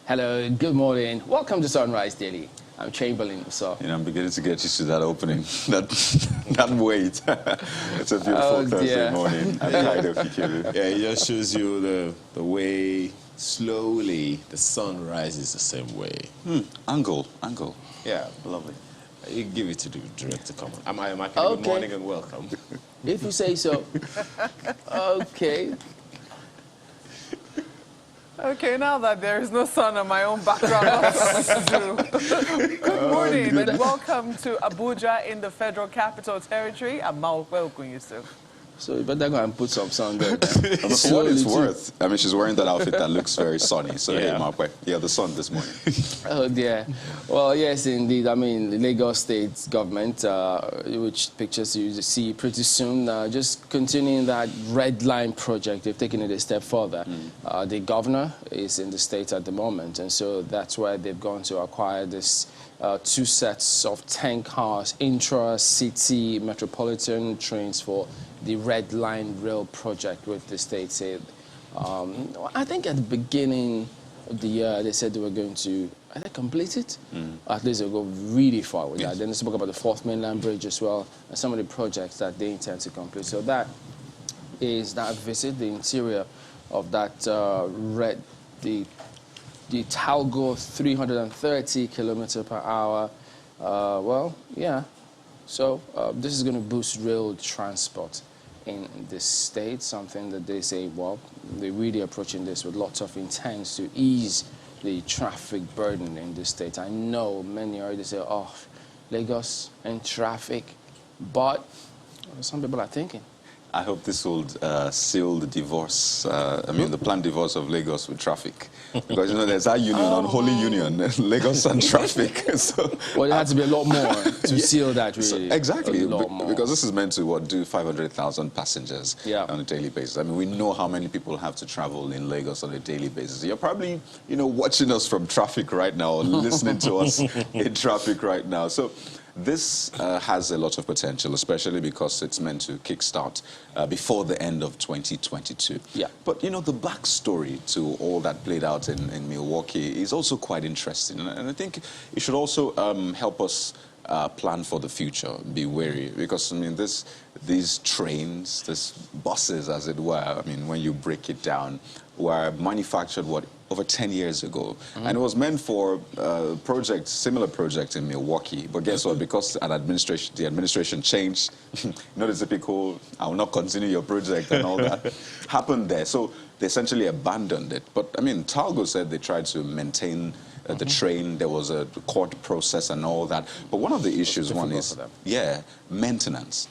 Hello, good morning. Welcome to Sunrise Daily. I'm Chamberlain, so. You know, I'm beginning to get used to that opening, that weight. It's a beautiful Thursday morning. I'm tired of Kikiru. Yeah, it just shows you the way slowly the sun rises the same way. Angle. Yeah, lovely. You give it to the director, come on. Am I good morning and welcome. If you say so. Okay. Okay, now that there is no sun on my own background, what's to do? Good morning and welcome to Abuja in the Federal Capital Territory. I'm Malwell Yusuf. So you better go and put some sun there. For what it's worth, I mean, she's wearing that outfit that looks very sunny. So, yeah. Hey, Malwe, yeah, the sun this morning. Oh, dear. Well, yes, indeed. I mean, the Lagos State government, which pictures you see pretty soon, just continuing that red line project. They've taken it a step further. The governor is in the state at the moment, and so that's why they've gone to acquire this 2 sets of 10 cars, intra-city metropolitan trains for the Red Line Rail project, which the state said. I think at the beginning of the year, they said they were going to, complete it? At least they'll go really far with that. Then they spoke about the 4th Mainland Bridge as well, and some of the projects that they intend to complete. So that is that visit, the interior of that the Talgo 330 kilometers per hour. Well, yeah. So this is going to boost rail transport in this state, something that they say, well, they're really approaching this with lots of intent to ease the traffic burden in this state. I know many already say, oh, Lagos and traffic, but some people are thinking. I hope this will seal the divorce, the planned divorce of Lagos with traffic. Because, you know, there's that union, unholy union, Lagos and traffic. So, well, there had to be a lot more to seal that, really. So, exactly, because this is meant to, do 500,000 passengers on a daily basis. I mean, we know how many people have to travel in Lagos on a daily basis. You're probably, watching us from traffic right now, or listening to us in traffic right now. So, this has a lot of potential, especially because it's meant to kickstart before the end of 2022. Yeah. But, the backstory to all that played out in Milwaukee is also quite interesting. And I think it should also help us plan for the future, be wary. Because, I mean, these trains, these buses, as it were, I mean, when you break it down, were manufactured, over 10 years ago. And it was meant for similar project in Milwaukee. But guess what? Because the administration changed, the typical, I will not continue your project and all that, happened there. So they essentially abandoned it. But, I mean, Talgo said they tried to maintain the train. There was a court process and all that. But one of the issues, maintenance.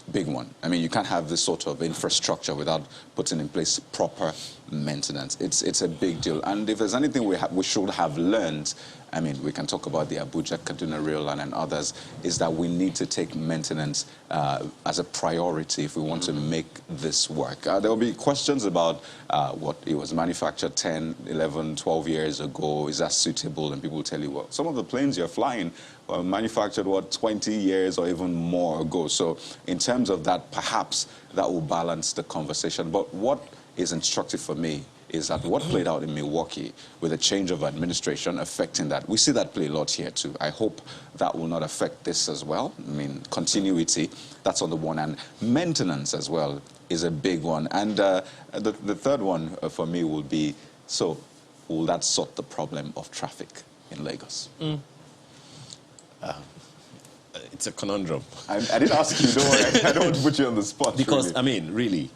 Big one. I mean, you can't have this sort of infrastructure without putting in place proper maintenance. It's a big deal. And if there's anything we should have learned, I mean, we can talk about the Abuja-Kaduna Rail Line and others, is that we need to take maintenance as a priority if we want to make this work. There will be questions about what it was manufactured 10, 11, 12 years ago. Is that suitable? And people will tell you, well, some of the planes you're flying were manufactured, 20 years or even more ago. So in terms of that, perhaps that will balance the conversation. But what is instructive for me is that what played out in Milwaukee with a change of administration affecting that. We see that play a lot here too. I hope that will not affect this as well. I mean, continuity, that's on the one hand. Maintenance as well is a big one. And the third one for me will be, so will that sort the problem of traffic in Lagos? It's a conundrum. I didn't ask you, don't worry. I don't want to put you on the spot. Because, really. I mean, really,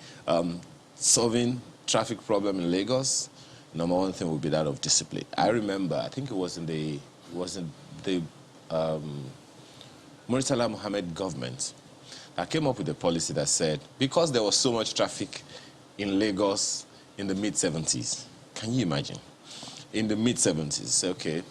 solving traffic problem in Lagos, number one thing would be that of discipline. I remember, I think it was in the Murtala Mohammed government that came up with a policy that said, because there was so much traffic in Lagos in the mid-70s, can you imagine? In the mid-70s, okay,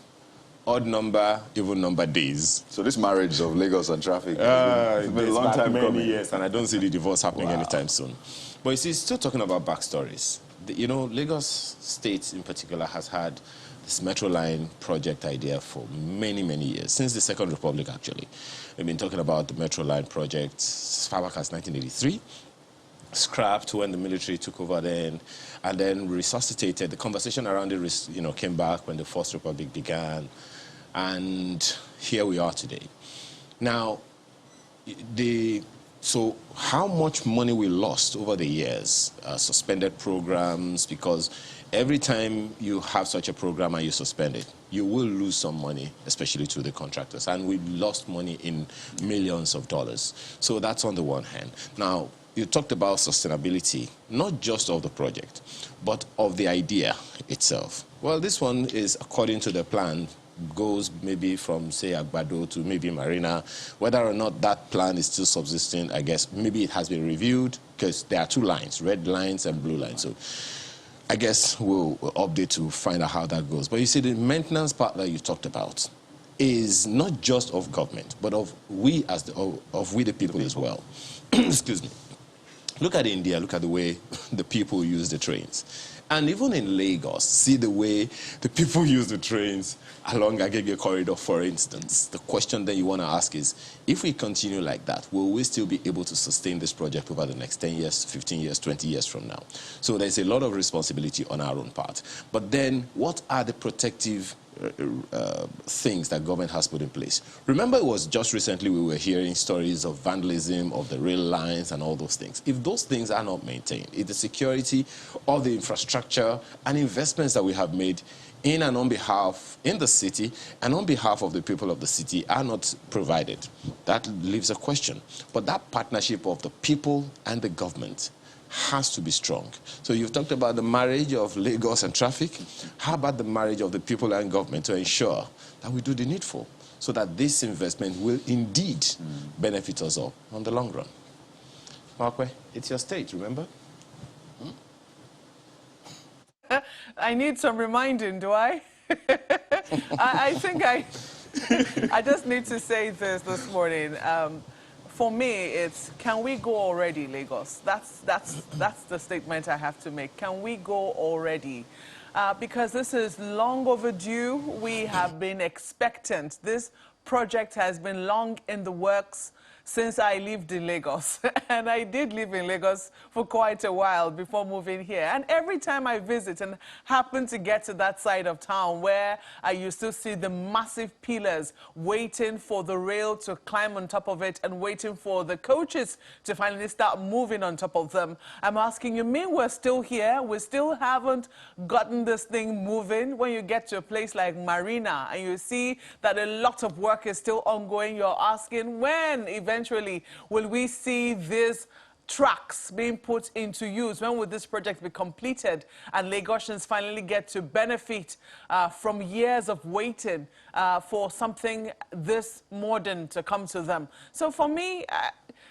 odd number, even number days. So this marriage of Lagos and traffic, it's been a long time coming. Years, and I don't see the divorce happening anytime soon. But you see, still talking about backstories. Lagos State in particular has had this Metro Line project idea for many, many years, since the Second Republic, actually. We've been talking about the Metro Line project as far back as 1983. scrapped when the military took over then, and then resuscitated. The conversation around it, came back when the Fourth Republic began, and here we are today. Now, so how much money we lost over the years, suspended programs, because every time you have such a program and you suspend it, you will lose some money, especially to the contractors. And we lost money in millions of dollars. So that's on the one hand. Now, you talked about sustainability, not just of the project, but of the idea itself. Well, this one is according to the plan, goes maybe from, say, Agbado to maybe Marina. Whether or not that plan is still subsisting, I guess maybe it has been reviewed, because there are two lines, red lines and blue lines. So I guess we'll update to find out how that goes. But you see, the maintenance part that you talked about is not just of government, but of we the people as well. Excuse me. Look at India, look at the way the people use the trains. And even in Lagos, see the way the people use the trains along Agege corridor, for instance. The question that you want to ask is, if we continue like that, will we still be able to sustain this project over the next 10 years, 15 years, 20 years from now? So there's a lot of responsibility on our own part. But then, what are the protective things that government has put in place? Remember, it was just recently we were hearing stories of vandalism of the rail lines and all those things. If those things are not maintained, if the security of the infrastructure and investments that we have made in and on behalf in the city and on behalf of the people of the city are not provided, that leaves a question. But that partnership of the people and the government has to be strong. So you've talked about the marriage of Lagos and traffic. How about the marriage of the people and government to ensure that we do the needful so that this investment will indeed benefit us all on the long run? Markwe, it's your stage, remember? I need some reminding, do I? I think I just need to say this morning. For me, it's, can we go already, Lagos? That's the statement I have to make. Can we go already? Because this is long overdue. We have been expectant. This project has been long in the works since I lived in Lagos. And I did live in Lagos for quite a while before moving here. And every time I visit and happen to get to that side of town where I used to see the massive pillars waiting for the rail to climb on top of it and waiting for the coaches to finally start moving on top of them, I'm asking, you mean we're still here? We still haven't gotten this thing moving? When you get to a place like Marina and you see that a lot of work is still ongoing, you're asking, when eventually will we see these tracks being put into use? When will this project be completed and Lagosians finally get to benefit from years of waiting for something this modern to come to them? So for me,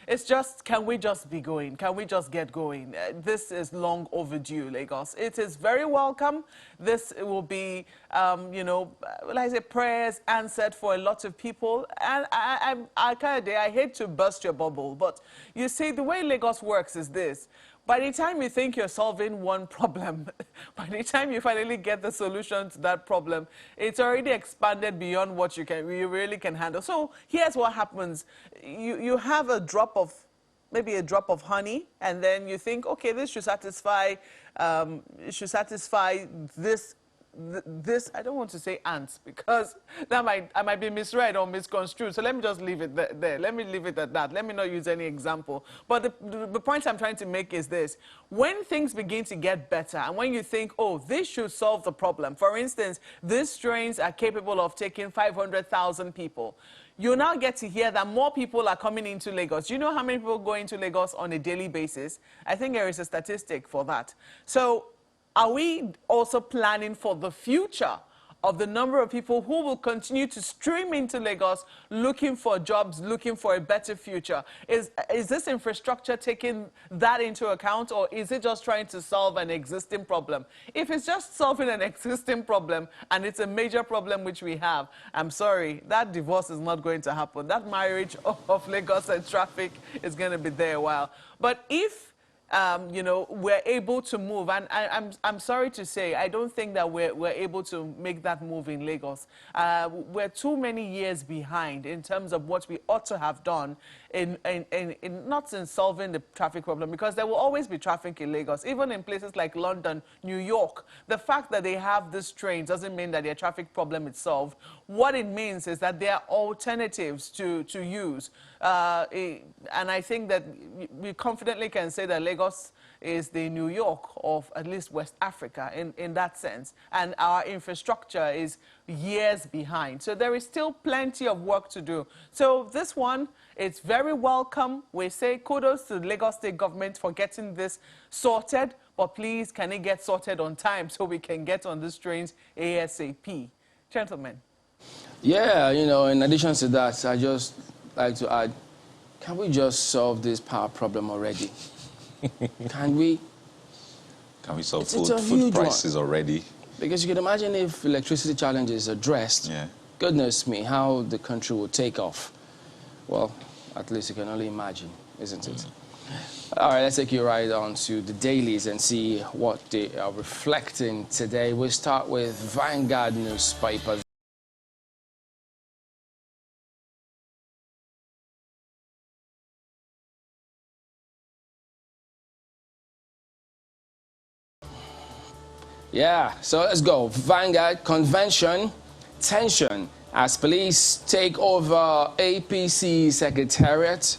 it's just, can we just be going? Can we just get going? This is long overdue, Lagos. It is very welcome. This will be, like I say, prayers answered for a lot of people. And I hate to burst your bubble, but you see, the way Lagos works is this. By the time you think you're solving one problem, by the time you finally get the solution to that problem, it's already expanded beyond what you really can handle. So here's what happens. You have a drop of, maybe a drop of honey, and then you think, okay, this should satisfy this, I don't want to say ants, because I might be misread or misconstrued. So let me just leave it there. Let me leave it at that. Let me not use any example. But the point I'm trying to make is this. When things begin to get better, and when you think, oh, this should solve the problem. For instance, these trains are capable of taking 500,000 people. You now get to hear that more people are coming into Lagos. Do you know how many people go into Lagos on a daily basis? I think there is a statistic for that. So are we also planning for the future of the number of people who will continue to stream into Lagos looking for jobs, looking for a better future? Is this infrastructure taking that into account, or is it just trying to solve an existing problem? If it's just solving an existing problem, and it's a major problem which we have, I'm sorry, that divorce is not going to happen. That marriage of Lagos and traffic is going to be there a while. But if you know, we're able to move. And I'm sorry to say, I don't think that we're able to make that move in Lagos. We're too many years behind in terms of what we ought to have done not in solving the traffic problem, because there will always be traffic in Lagos. Even in places like London, New York, the fact that they have these trains doesn't mean that their traffic problem is solved. What it means is that there are alternatives to use. And I think that we confidently can say that Lagos is the New York of at least West Africa in that sense. And our infrastructure is years behind. So there is still plenty of work to do. So this one, it's very welcome. We say kudos to the Lagos State government for getting this sorted. But please, can it get sorted on time so we can get on these trains ASAP? Gentlemen. Yeah, you know, in addition to that, I just like to add, can we just solve this power problem already? Can we? Can we solve It's food prices already? Because you can imagine if electricity challenge is addressed, goodness me, how the country would take off. Well, at least you can only imagine, isn't it? All right, let's take you right on to the dailies and see what they are reflecting today. We'll start with Vanguard newspaper. Yeah, so let's go. Vanguard convention, tension as police take over APC secretariat.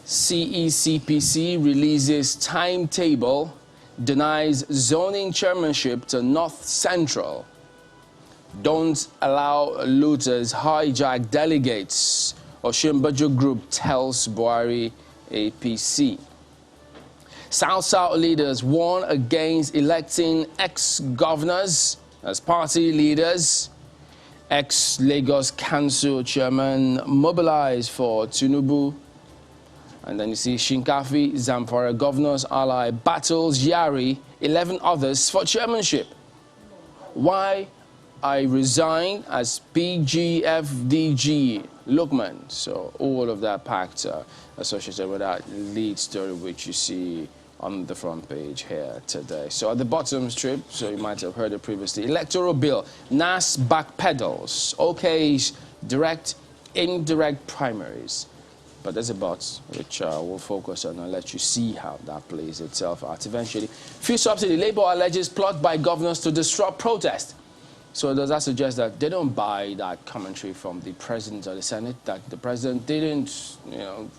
CECPC releases timetable, denies zoning chairmanship to North Central. Don't allow looters hijack delegates. Oshimbajo Group tells Buhari APC. South-South leaders warn against electing ex-governors as party leaders. Ex-Lagos Council chairman mobilized for Tinubu. And then you see Shinkafi, Zamfara Governors Ally battles Yari, 11 others for chairmanship. Why I resign as PGFDG Lukman. So all of that packed associated with that lead story, which you see on the front page here today. So at the bottom strip, so you might have heard it previously, electoral bill, NAS backpedals, OK's direct, indirect primaries. But there's a but, which we'll focus on and let you see how that plays itself out eventually. Fuel subsidy, Labour alleges plot by governors to disrupt protest. So does that suggest that they don't buy that commentary from the President or the Senate, that the President didn't, you know,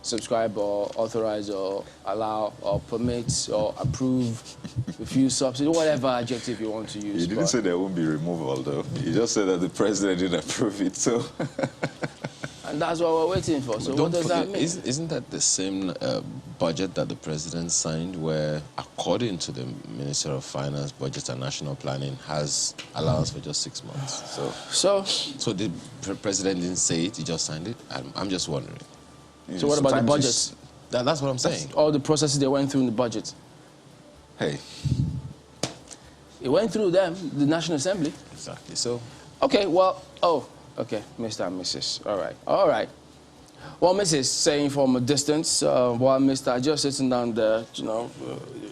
subscribe or authorize or allow or permit or approve the fuel subsidy, whatever adjective you want to use. He didn't say there won't be removal, though. He just said that the President didn't approve it, so... And that's what we're waiting for. So what does that mean? Isn't that the same budget that the President signed, where, according to the Minister of Finance, Budget and National Planning, has allowance for just 6 months? So the President didn't say it, he just signed it? I'm just wondering. So what about the budget? That's what I'm saying. All the processes they went through in the budget. Hey. It went through them, the National Assembly. Exactly. So. Okay, well, okay, Mr. and Mrs. All right. Well, Mrs. saying from a distance, while Mr. just sitting down there, you know,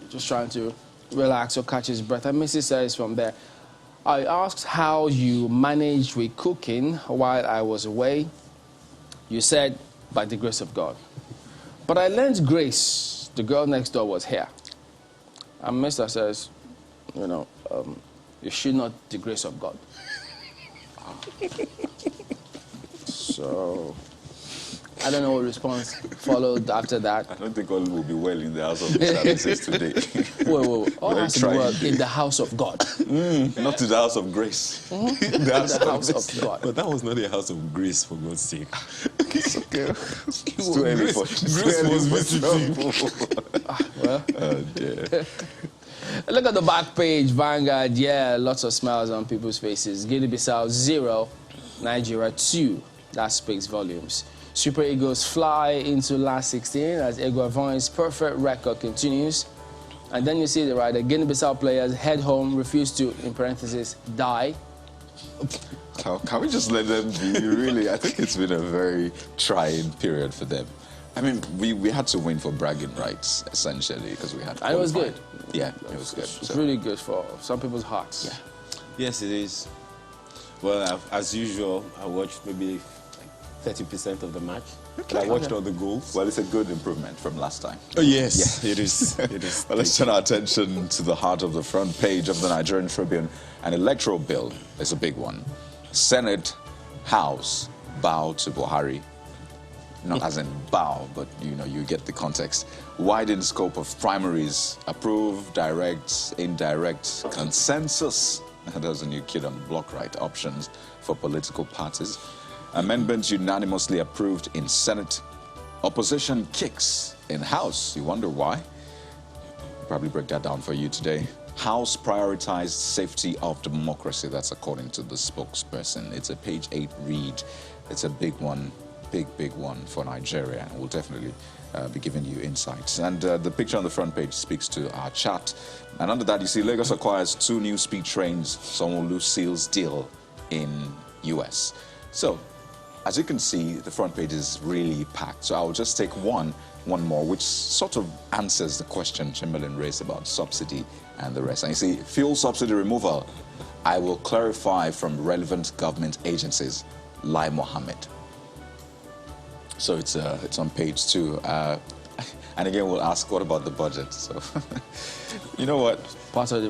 just trying to relax or catch his breath. And Mrs. says from there, I asked how you managed with cooking while I was away. You said, by the grace of God. But I learned grace. The girl next door was here. And Mr. says, you know, you should not the grace of God. So, I don't know what response followed after that. I don't think all will be well in the house of Mrs. today. Wait. All has to be well in the house of God. Not in the house of grace. Mm-hmm. The house of God. But that was not a house of grace, for God's sake. It's okay. It's too early for Grace was visiting. Well. Oh, dear. Look at the back page, Vanguard. Yeah, lots of smiles on people's faces. Guinea-Bissau 0, Nigeria 2. That speaks volumes. Super Eagles fly into last 16 as Eguavoin's perfect record continues. And then you see the rider, Guinea-Bissau players head home, refuse to, in parentheses, die. Can we just let them be? Really, I think it's been a very trying period for them. I mean, we had to win for bragging rights, essentially, because we had And it was qualified. good. Yeah, it was good. It's really good for some people's hearts. Yeah. Yes, it is. Well, as usual, I watched maybe 30% of the match. Okay. I watched all the goals. Well, it's a good improvement from last time. Oh, yes, it is. It is. Well, let's turn our attention to the heart of the front page of the Nigerian Tribune. An electoral bill is a big one. Senate, House, bow to Buhari. Not as in bow, but you get the context. Widen scope of primaries, approve, direct, indirect, consensus. There's a new kid on the block, right? Options for political parties. Amendments unanimously approved in Senate. Opposition kicks in House. You wonder why? I'll probably break that down for you today. House prioritized safety of democracy. That's according to the spokesperson. It's a page 8 read. It's a big one, big one for Nigeria. And we'll definitely be giving you insights. And the picture on the front page speaks to our chat. And under that, you see Lagos acquires 2 new speed trains. Sanwo-Olu seals deal in US. So, as you can see, the front page is really packed. So I'll just take one more, which sort of answers the question Chamberlain raised about subsidy and the rest. And you see, fuel subsidy removal, I will clarify from relevant government agencies, Lai Mohammed. So it's on page 2. And again, we'll ask, what about the budget? So, you know what?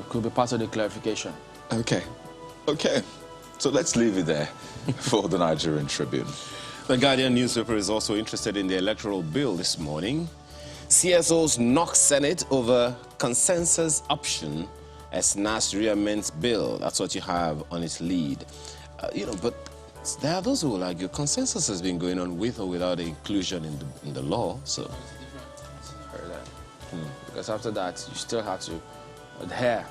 Could be part of the clarification. Okay. So let's leave it there for the Nigerian Tribune. The Guardian newspaper is also interested in the electoral bill this morning. CSOs knock Senate over consensus option as NAS reamends bill. That's what you have on its lead. But there are those who will argue consensus has been going on with or without the inclusion in the law. So, because after that, you still have to adhere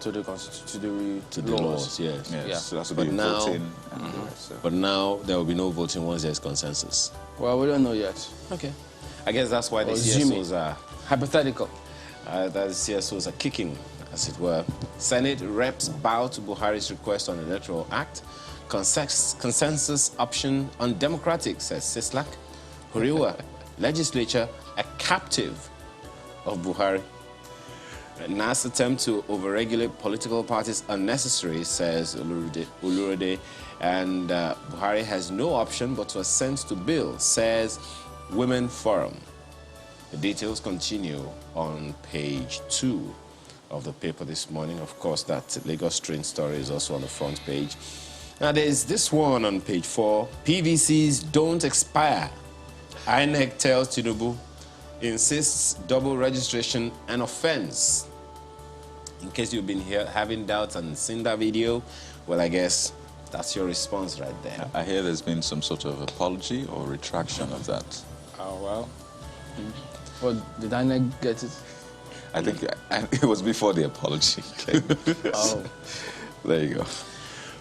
to the laws. Yes. Yeah. So that's But now, voting and the rest, so. But now there will be no voting once there's consensus. Well, we don't know yet. Okay. I guess that's why the Assuming. CSOs are Hypothetical. the CSOs are kicking, as it were. Senate reps bow to Buhari's request on Electoral Act. Consensus option undemocratic, says Sislak. Huriwa, legislature a captive of Buhari. NAS attempt to overregulate political parties unnecessary, says Olurode. And Buhari has no option but to assent to bill, says Women Forum. The details continue on page 2 of the paper this morning. Of course, that Lagos train story is also on the front page. Now, there's this one on page 4. PVCs don't expire. INEC tells Tinubu, insists double registration an offense. In case you've been having doubts and seen that video, well, I guess that's your response right there. I hear there's been some sort of apology or retraction of that. Oh, well. Well, did I not get it? I think it was before the apology came. Oh. There you go.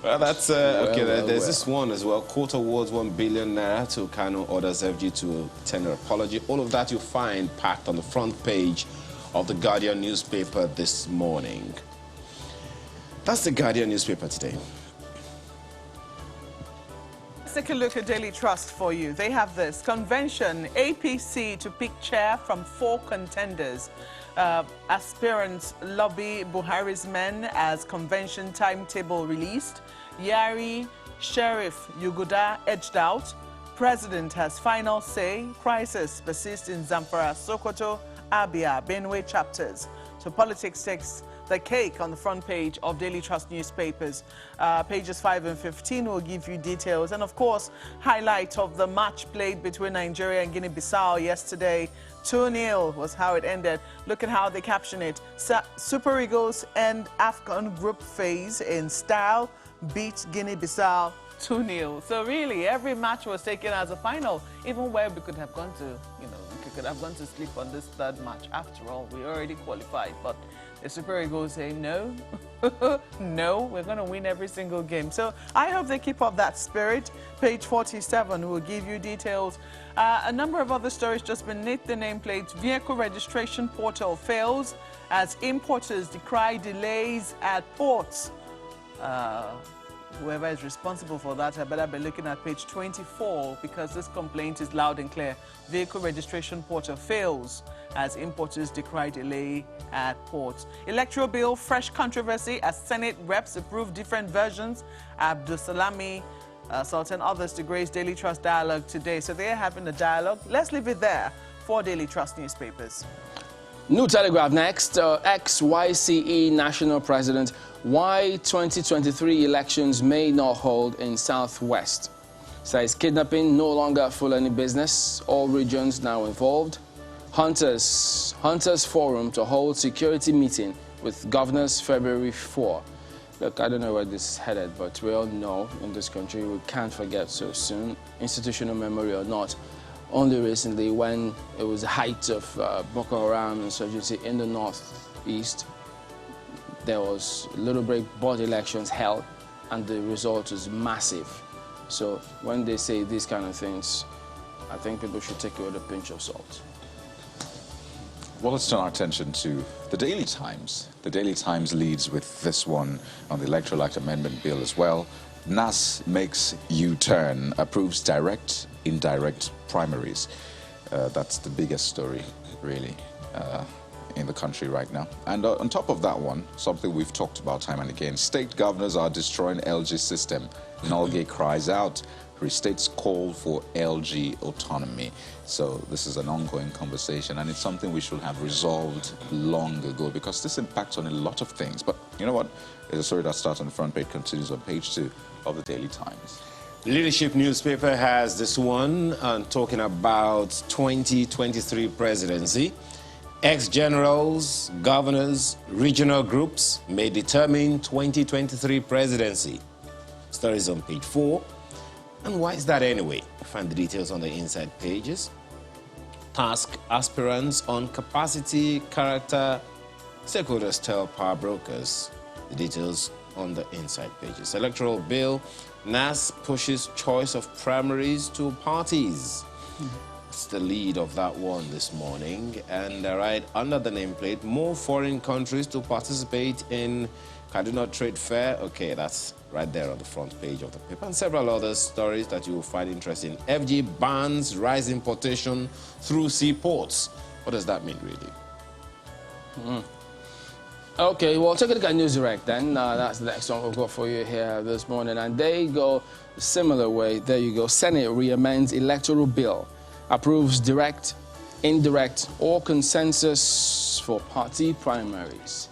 Well, that's okay. Well, there's this one as well. Court awards 1 billion naira to Kano, orders FG to tender apology. All of that you'll find packed on the front page of the Guardian newspaper this morning. That's the Guardian newspaper today. Let's take a look at Daily Trust for you. They have this convention, APC to pick chair from 4 contenders. Aspirants lobby Buhari's men as convention timetable released. Yari, Sheriff Yuguda edged out. President has final say. Crisis persists in Zamfara, Sokoto, Abia, Benue chapters. So politics takes the cake on the front page of Daily Trust newspapers. Pages 5 and 15 will give you details. And of course, highlight of the match played between Nigeria and Guinea-Bissau yesterday. 2-0 was how it ended. Look at how they caption it. Super Eagles end AFCON group phase in style, beat Guinea-Bissau 2-0. So really, every match was taken as a final, even where we could have gone to, we could have gone to sleep on this 3rd match. After all, we already qualified. But the Super Eagles say, no, no, we're going to win every single game. So I hope they keep up that spirit. Page 47 will give you details. A number of other stories just beneath the nameplate. Vehicle registration portal fails as importers decry delays at ports. whoever is responsible for that, I better be looking at page 24 because this complaint is loud and clear. Vehicle registration portal fails as importers decry delay at ports. Electoral bill, fresh controversy as Senate reps approve different versions. Abdulsalami Sultan, others to grace Daily Trust dialogue today. So they're having a dialogue. Let's leave it there for Daily Trust newspapers. New Telegraph next. Ex-YCE national president, why 2023 elections may not hold in Southwest. Says kidnapping no longer Fulani business. All regions now involved. Hunters Forum to hold security meeting with governors February 4. Look, I don't know where this is headed, but we all know in this country we can't forget so soon, institutional memory or not. Only recently, when it was the height of Boko Haram insurgency in the northeast, there was a little break, board elections held, and the result was massive. So when they say these kind of things, I think people should take it with a pinch of salt. Well, let's turn our attention to the Daily Times. The Daily Times leads with this one on the Electoral Act Amendment Bill as well. NAS makes U-turn, approves direct, indirect primaries. That's the biggest story, really, in the country right now. And on top of that one, something we've talked about time and again, state governors are destroying LG system. Nolge cries out. States call for LG autonomy. So this is an ongoing conversation, and it's something we should have resolved long ago because this impacts on a lot of things. But you know what? There's a story that starts on the front page, continues on page 2 of the Daily Times. Leadership newspaper has this one talking about 2023 presidency. Ex-generals, governors, regional groups may determine 2023 presidency. Stories on page 4. And why is that anyway? Find the details on the inside pages. Task aspirants on capacity, character, stakeholders tell power brokers. The details on the inside pages. Electoral bill, NAS pushes choice of primaries to parties. It's the lead of that one this morning. And right under the nameplate, more foreign countries to participate in Kaduna Trade Fair. Okay, that's right there on the front page of the paper. And several other stories that you will find interesting. FG bans rise importation through seaports. What does that mean, really? Okay, well, take a look at News Direct then. That's the next one we've got for you here this morning. And there you go, similar way. There you go. Senate re-amends electoral bill. Approves direct, indirect, or consensus for party primaries.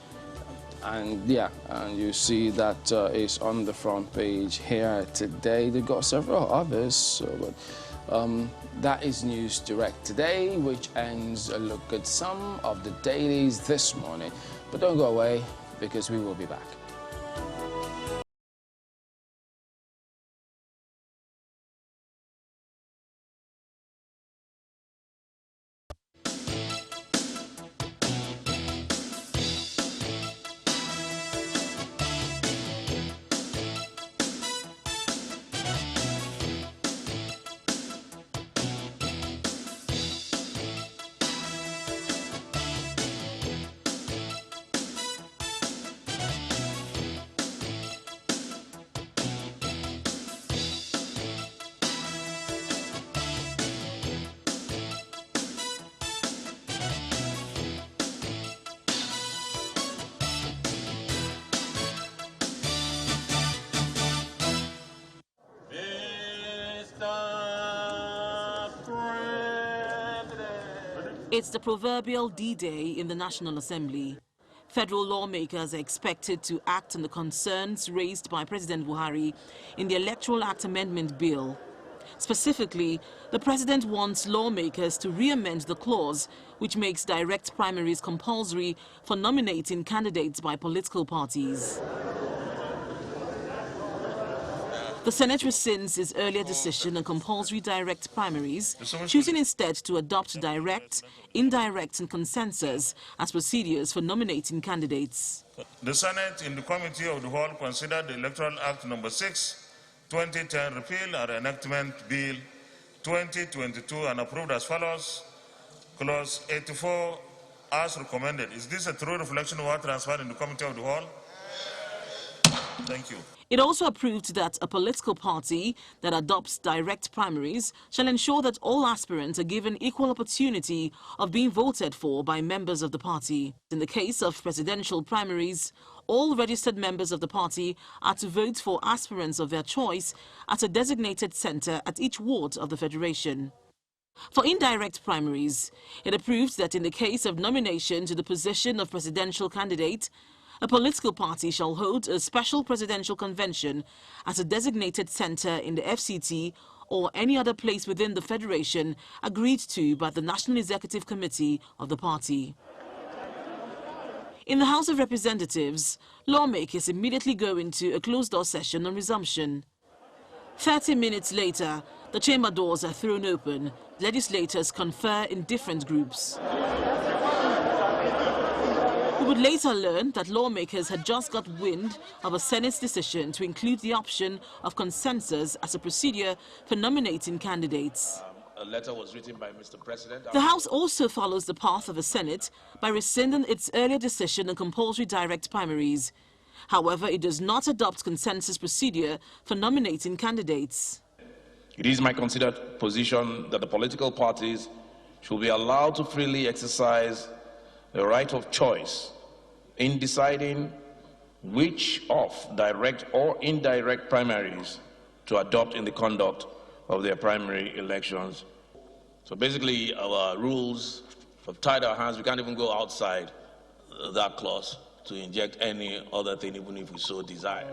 And yeah, and you see that is on the front page here today. They've got several others, so, but that is News Direct today, which ends a look at some of the dailies this morning. But don't go away, because we will be back. It's the proverbial D-Day in the National Assembly. Federal lawmakers are expected to act on the concerns raised by President Buhari in the Electoral Act Amendment Bill. Specifically, the president wants lawmakers to re-amend the clause which makes direct primaries compulsory for nominating candidates by political parties. The Senate rescinds its earlier decision on compulsory direct primaries, choosing instead to adopt direct, indirect and consensus as procedures for nominating candidates. The Senate, in the Committee of the Whole, considered the Electoral Act No. 6, 2010 Repeal and Enactment Bill 2022 and approved as follows. Clause 84 as recommended. Is this a true reflection of what transpired in the Committee of the Whole? Thank you. It also approved that a political party that adopts direct primaries shall ensure that all aspirants are given equal opportunity of being voted for by members of the party. In the case of presidential primaries, all registered members of the party are to vote for aspirants of their choice at a designated centre at each ward of the federation. For indirect primaries, it approved that in the case of nomination to the position of presidential candidate, a political party shall hold a special presidential convention at a designated centre in the FCT or any other place within the federation agreed to by the National Executive Committee of the party. In the House of Representatives, lawmakers immediately go into a closed-door session on resumption. 30 minutes later, the chamber doors are thrown open. Legislators confer in different groups. We would later learn that lawmakers had just got wind of a Senate's decision to include the option of consensus as a procedure for nominating candidates. A letter was written by Mr. President. The House also follows the path of the Senate by rescinding its earlier decision on compulsory direct primaries. However, it does not adopt consensus procedure for nominating candidates. It is my considered position that the political parties should be allowed to freely exercise the right of choice in deciding which of direct or indirect primaries to adopt in the conduct of their primary elections. So basically, our rules have tied our hands. We can't even go outside that clause to inject any other thing, even if we so desire.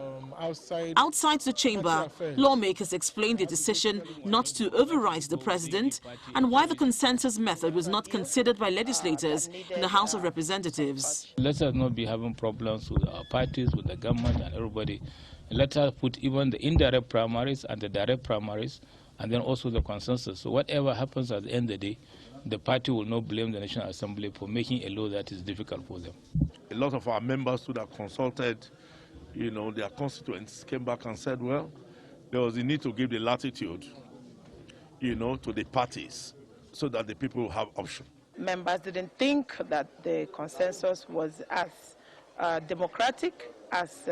Outside the chamber, lawmakers explained the decision not to override the president and why the consensus method was not considered by legislators in the House of Representatives. Let us not be having problems with our parties, with the government and everybody. Let us put even the indirect primaries and the direct primaries and then also the consensus. So whatever happens at the end of the day, the party will not blame the National Assembly for making a law that is difficult for them. A lot of our members who have consulted, their constituents came back and said, well, there was a need to give the latitude, to the parties so that the people will have option. Members didn't think that the consensus was as democratic as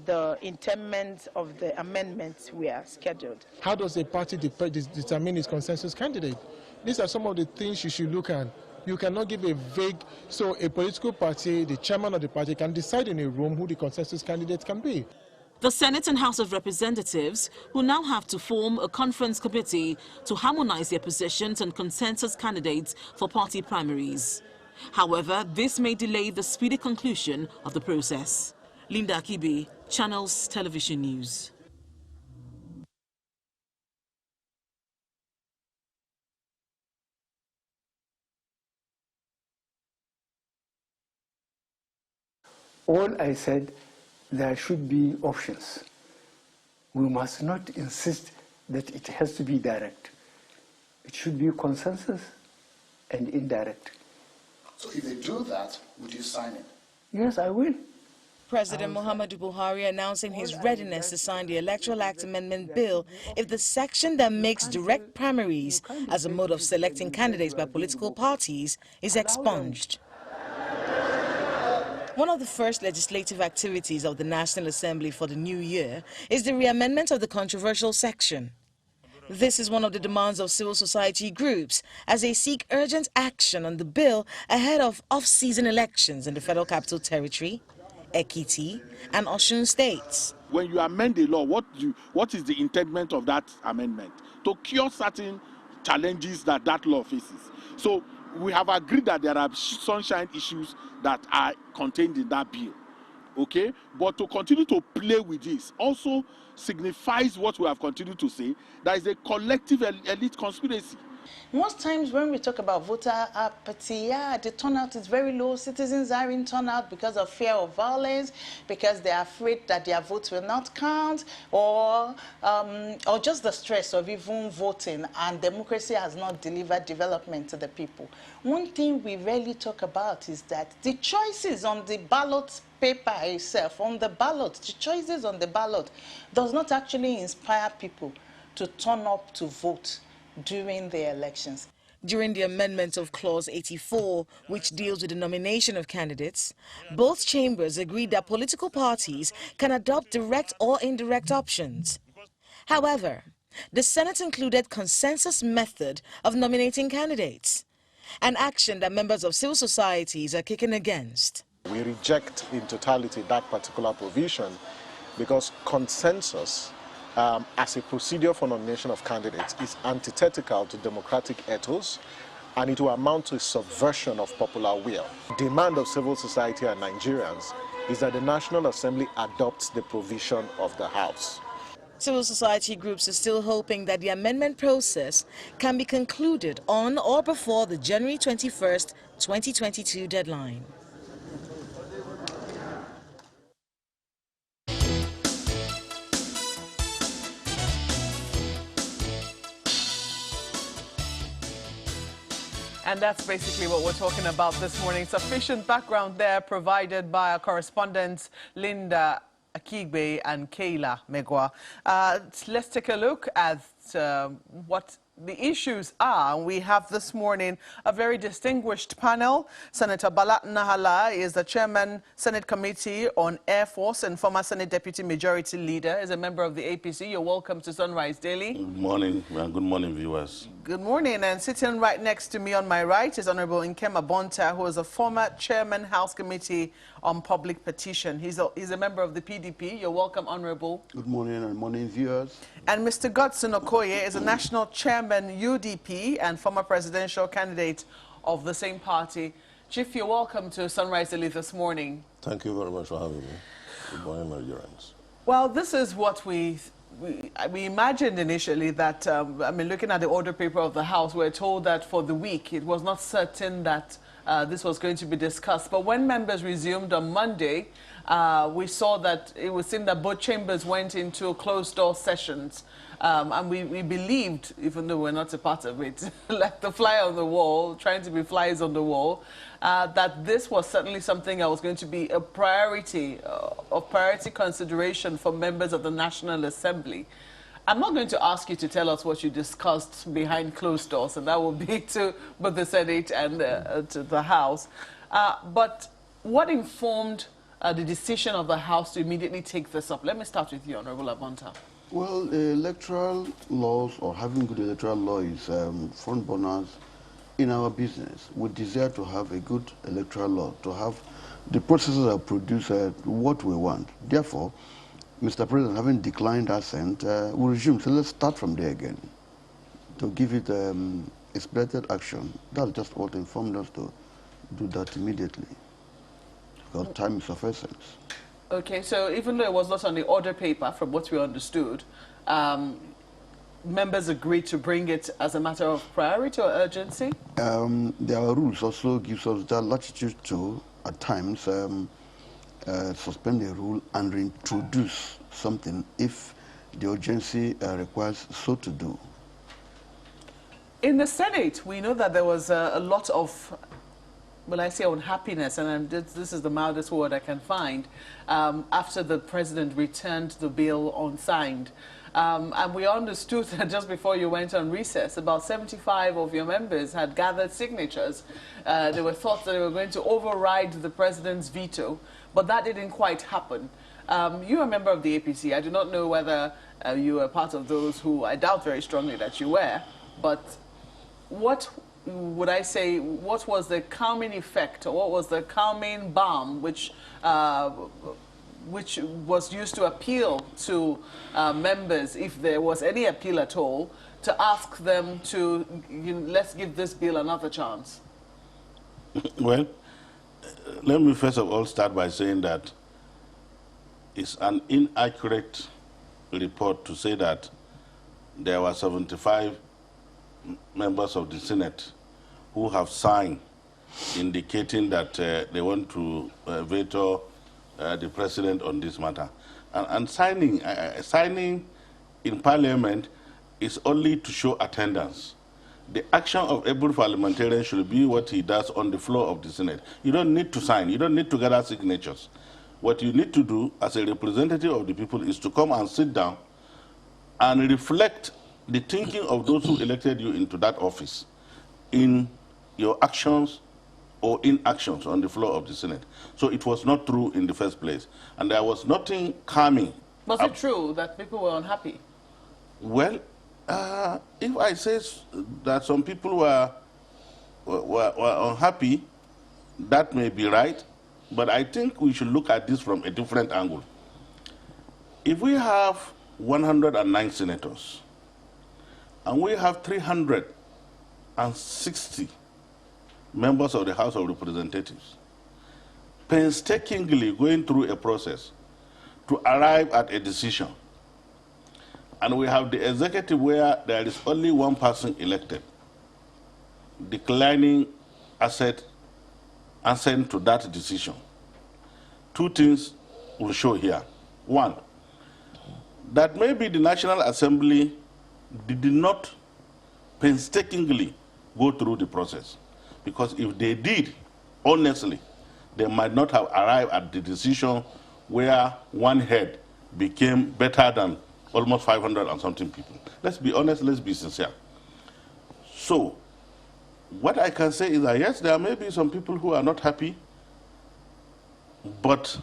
the interment of the amendments were scheduled. How does a party determine its consensus candidate? These are some of the things you should look at. You cannot give a vague, so a political party, the chairman of the party can decide in a room who the consensus candidate can be. The Senate and House of Representatives will now have to form a conference committee to harmonize their positions on consensus candidates for party primaries. However, this may delay the speedy conclusion of the process. Linda Akibe, Channels Television News. All I said, there should be options. We must not insist that it has to be direct. It should be consensus and indirect. So if they do that, would you sign it? Yes, I will. President Muhammadu Buhari announcing his readiness to sign the Electoral Act Amendment Bill if the section that makes direct primaries as a mode of selecting candidates by political parties is expunged. One of the first legislative activities of the National Assembly for the new year is the reamendment of the controversial section. This is one of the demands of civil society groups as they seek urgent action on the bill ahead of off-season elections in the Federal Capital Territory, Ekiti, and Osun states. When you amend the law, what is the intent of that amendment? To cure certain challenges that law faces. So we have agreed that there are sunshine issues that are contained in that bill, okay? But to continue to play with this also signifies what we have continued to say, there is a collective elite conspiracy. Most times when we talk about voter apathy, the turnout is very low. Citizens are in turnout because of fear of violence, because they are afraid that their votes will not count, or just the stress of even voting, and democracy has not delivered development to the people. One thing we rarely talk about is that the choices on the ballot paper itself, the choices on the ballot does not actually inspire people to turn up to vote during the elections. During the amendment of Clause 84, which deals with the nomination of candidates, both chambers agreed that political parties can adopt direct or indirect options. However, the Senate included consensus method of nominating candidates, an action that members of civil societies are kicking against. We reject in totality that particular provision because consensus as a procedure for nomination of candidates is antithetical to democratic ethos, and it will amount to a subversion of popular will. The demand of civil society and Nigerians is that the National Assembly adopts the provision of the House. Civil society groups are still hoping that the amendment process can be concluded on or before the January 21st, 2022 deadline. And that's basically what we're talking about this morning. Sufficient background there provided by our correspondents Linda Akigbe and Kayla Megwa. Let's take a look at what the issues are. We have this morning a very distinguished panel. Senator Bala Nahala is the chairman, Senate Committee on Air Force and former Senate Deputy Majority Leader, is a member of the APC. You're welcome to Sunrise Daily. Good morning, and good morning, viewers. Good morning, and sitting right next to me on my right is Honorable Nkema Bonta, who is a former chairman, House Committee on Public Petition. He's a member of the PDP. You're welcome, Honorable. Good morning, and morning, viewers. And Mr. Godson Okoye is a national chairman, UDP, and former presidential candidate of the same party. Chief, you're welcome to Sunrise Daily this morning. Thank you very much for having me. Good morning, Nigerians. Well, this is what we imagined initially that, I mean, looking at the order paper of the House, we're told that for the week it was not certain that this was going to be discussed. But when members resumed on Monday, we saw that it was seen that both chambers went into closed-door sessions. And we believed, even though we're not a part of it, like the fly on the wall, trying to be flies on the wall, that this was certainly something that was going to be a priority, of priority consideration for members of the National Assembly. I'm not going to ask you to tell us what you discussed behind closed doors, and that will be to both the Senate and to the House. But what informed the decision of the House to immediately take this up? Let me start with you, Honorable Abonta. Well, electoral laws, or having good electoral law, is front burners in our business. We desire to have a good electoral law, to have the processes that produce what we want. Therefore, Mr. President, having declined assent, we resume. So let's start from there again to give it expedited action. That's just what informed us to do that immediately, because time is of essence. Okay, so even though it was not on the order paper, from what we understood, members agreed to bring it as a matter of priority or urgency? There are rules also gives us that latitude to, at times, suspend a rule and reintroduce something if the urgency requires so to do. In the Senate, we know that there was a lot of, well, I say unhappiness, and this is the mildest word I can find, after the president returned the bill unsigned. And we understood that just before you went on recess, about 75 of your members had gathered signatures. There were thoughts that they were going to override the president's veto, but that didn't quite happen. You're a member of the APC. I do not know whether you were part of those who, I doubt very strongly that you were, but what would I say, what was the calming effect, or what was the calming balm which was used to appeal to members, if there was any appeal at all, to ask them to, let's give this bill another chance? Well, let me first of all start by saying that it's an inaccurate report to say that there were 75 members of the Senate who have signed indicating that they want to veto the president on this matter. And signing in Parliament is only to show attendance. The action of every parliamentarian should be what he does on the floor of the Senate. You don't need to sign. You don't need to gather signatures. What you need to do as a representative of the people is to come and sit down and reflect the thinking of those who elected you into that office. in your actions or inactions on the floor of the Senate. So it was not true in the first place. And there was nothing calming. Was it true that people were unhappy? Well, if I say that some people were unhappy, that may be right, but I think we should look at this from a different angle. If we have 109 senators, and we have 360 members of the House of Representatives, painstakingly going through a process to arrive at a decision, and we have the executive where there is only one person elected, declining assent to that decision. Two things will show here. One, that maybe the National Assembly did not painstakingly go through the process. Because if they did, honestly, they might not have arrived at the decision where one head became better than almost 500 and something people. Let's be honest, let's be sincere. So, what I can say is that yes, there may be some people who are not happy, but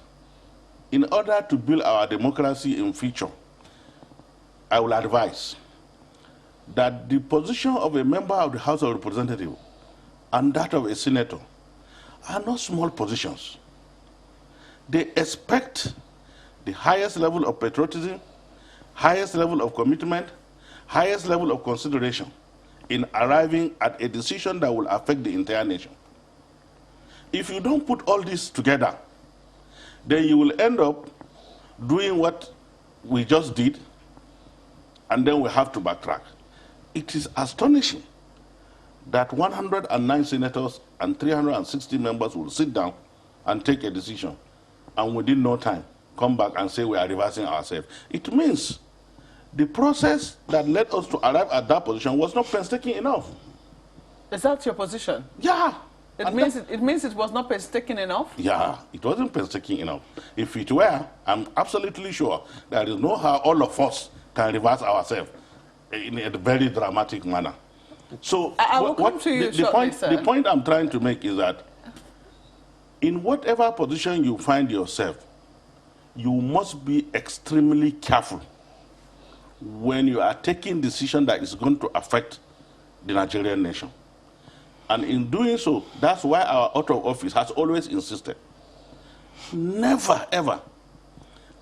in order to build our democracy in future, I will advise that the position of a member of the House of Representatives and that of a senator are not small positions. They expect the highest level of patriotism, highest level of commitment, highest level of consideration in arriving at a decision that will affect the entire nation. If you don't put all this together, then you will end up doing what we just did, and then we have to backtrack. It is astonishing that 109 senators and 360 members will sit down and take a decision, and within no time come back and say we are reversing ourselves. It means the process that led us to arrive at that position was not painstaking enough. Is that your position? Yeah. It means it was not painstaking enough? Yeah, it wasn't painstaking enough. If it were, I'm absolutely sure there is no how all of us can reverse ourselves in a very dramatic manner. So I will come to you shortly, sir. The point I'm trying to make is that in whatever position you find yourself, you must be extremely careful when you are taking decision that is going to affect the Nigerian nation. And in doing so, that's why our out of office has always insisted, never ever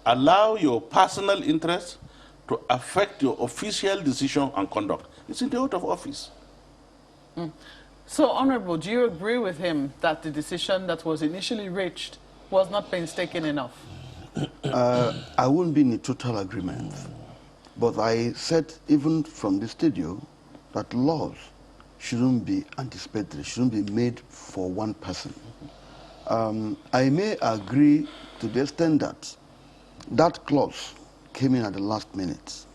allow your personal interest to affect your official decision and conduct. It's in the out of office. So, Honorable, do you agree with him that the decision that was initially reached was not painstaking enough? I wouldn't be in total agreement. But I said, even from the studio, that laws shouldn't be anticipatory, shouldn't be made for one person. I may agree to the extent that that clause came in at the last minute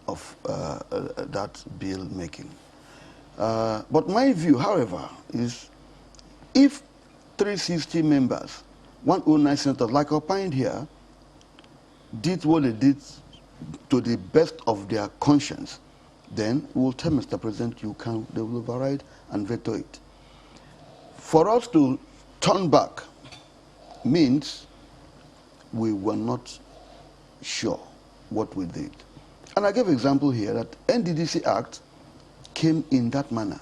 of that bill making. But my view, however, is if 360 members, 109 senators, like opined here, did what they did to the best of their conscience, then we will tell Mr. President, they will override and veto it. For us to turn back means we were not sure what we did. And I gave an example here that NDDC Act came in that manner.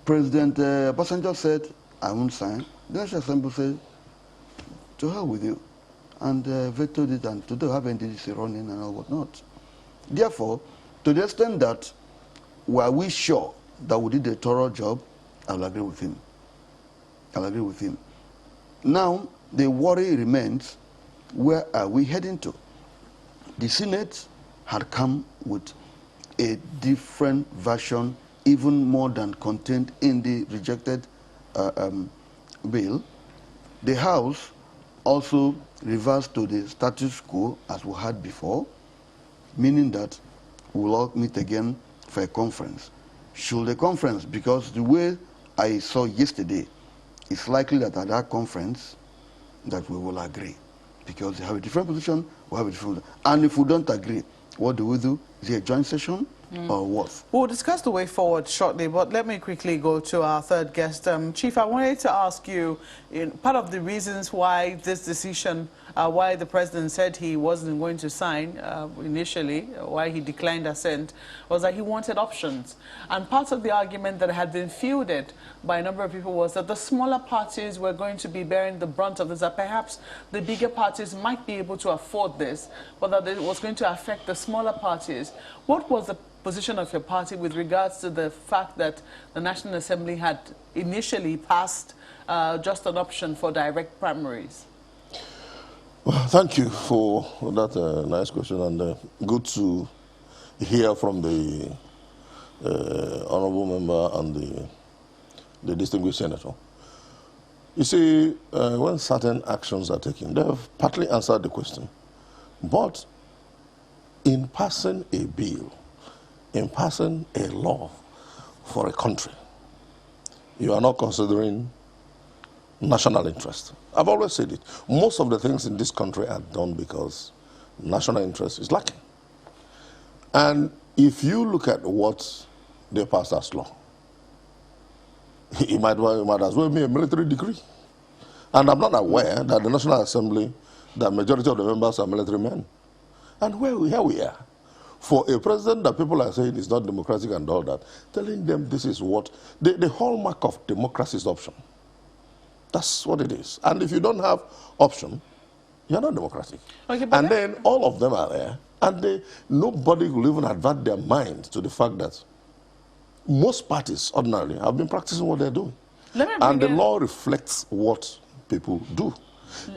President Obasanjo said, I won't sign. The National Assembly said, to hell with you. And vetoed it, and today have NDDC running and all whatnot. Therefore, to the extent that were we sure that we did a thorough job, I'll agree with him. I'll agree with him. Now, the worry remains, where are we heading to? The Senate had come with a different version, even more than contained in the rejected bill. The House also reversed to the status quo as we had before, meaning that we'll all meet again for a conference. Should the conference, because the way I saw yesterday, it's likely that at that conference that we will agree. Because they have a different position, we have a different position. And if we don't agree, what do we do? Is it a joint session? worth. We'll discuss the way forward shortly, but let me quickly go to our third guest. Chief, I wanted to ask you, part of the reasons why this decision, why the president said he wasn't going to sign initially, why he declined assent, was that he wanted options. And part of the argument that had been fielded by a number of people was that the smaller parties were going to be bearing the brunt of this, that perhaps the bigger parties might be able to afford this, but that it was going to affect the smaller parties. What was the position of your party with regards to the fact that the National Assembly had initially passed just an option for direct primaries? Well, thank you for that nice question, and good to hear from the honourable member and the distinguished senator. You see, when certain actions are taken, they have partly answered the question. But in passing a bill, in passing a law for a country, you are not considering national interest. I've always said it. Most of the things in this country are done because national interest is lacking. And if you look at what they passed as law, it might as well be a military decree. And I'm not aware that the National Assembly, the majority of the members are military men. And here we are. For a president that people are saying is not democratic and all that, telling them this is what, the hallmark of democracy is option. That's what it is. And if you don't have option, you're not democratic. Okay, and then all of them are there, and nobody will even advert their mind to the fact that most parties ordinarily have been practicing what they're doing. And the law reflects what people do.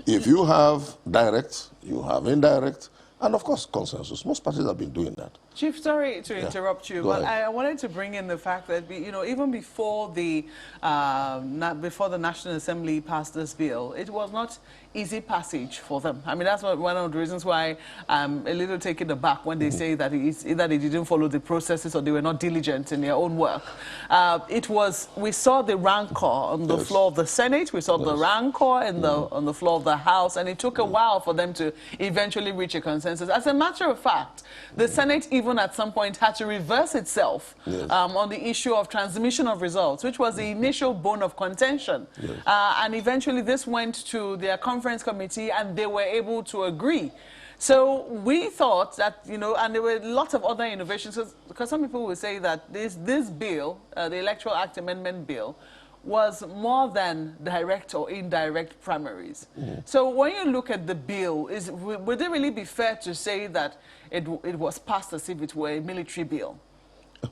If you have direct, you have indirect, and of course consensus. Most parties have been doing that. Chief, sorry to interrupt you, but I wanted to bring in the fact that, even before the National Assembly passed this bill, it was not easy passage for them. I mean, that's one of the reasons why I'm a little taken aback when they say that it's either they didn't follow the processes or they were not diligent in their own work. We saw the rancor on the floor of the Senate, we saw the rancor on the floor of the House, and it took a while for them to eventually reach a consensus. As a matter of fact, the Senate even at some point had to reverse itself on the issue of transmission of results, which was the initial bone of contention. And eventually this went to their conference committee and they were able to agree. So we thought that, and there were lots of other innovations, because some people will say that this bill, the Electoral Act Amendment Bill, was more than direct or indirect primaries. So when you look at the bill, would it really be fair to say that it was passed as if it were a military bill?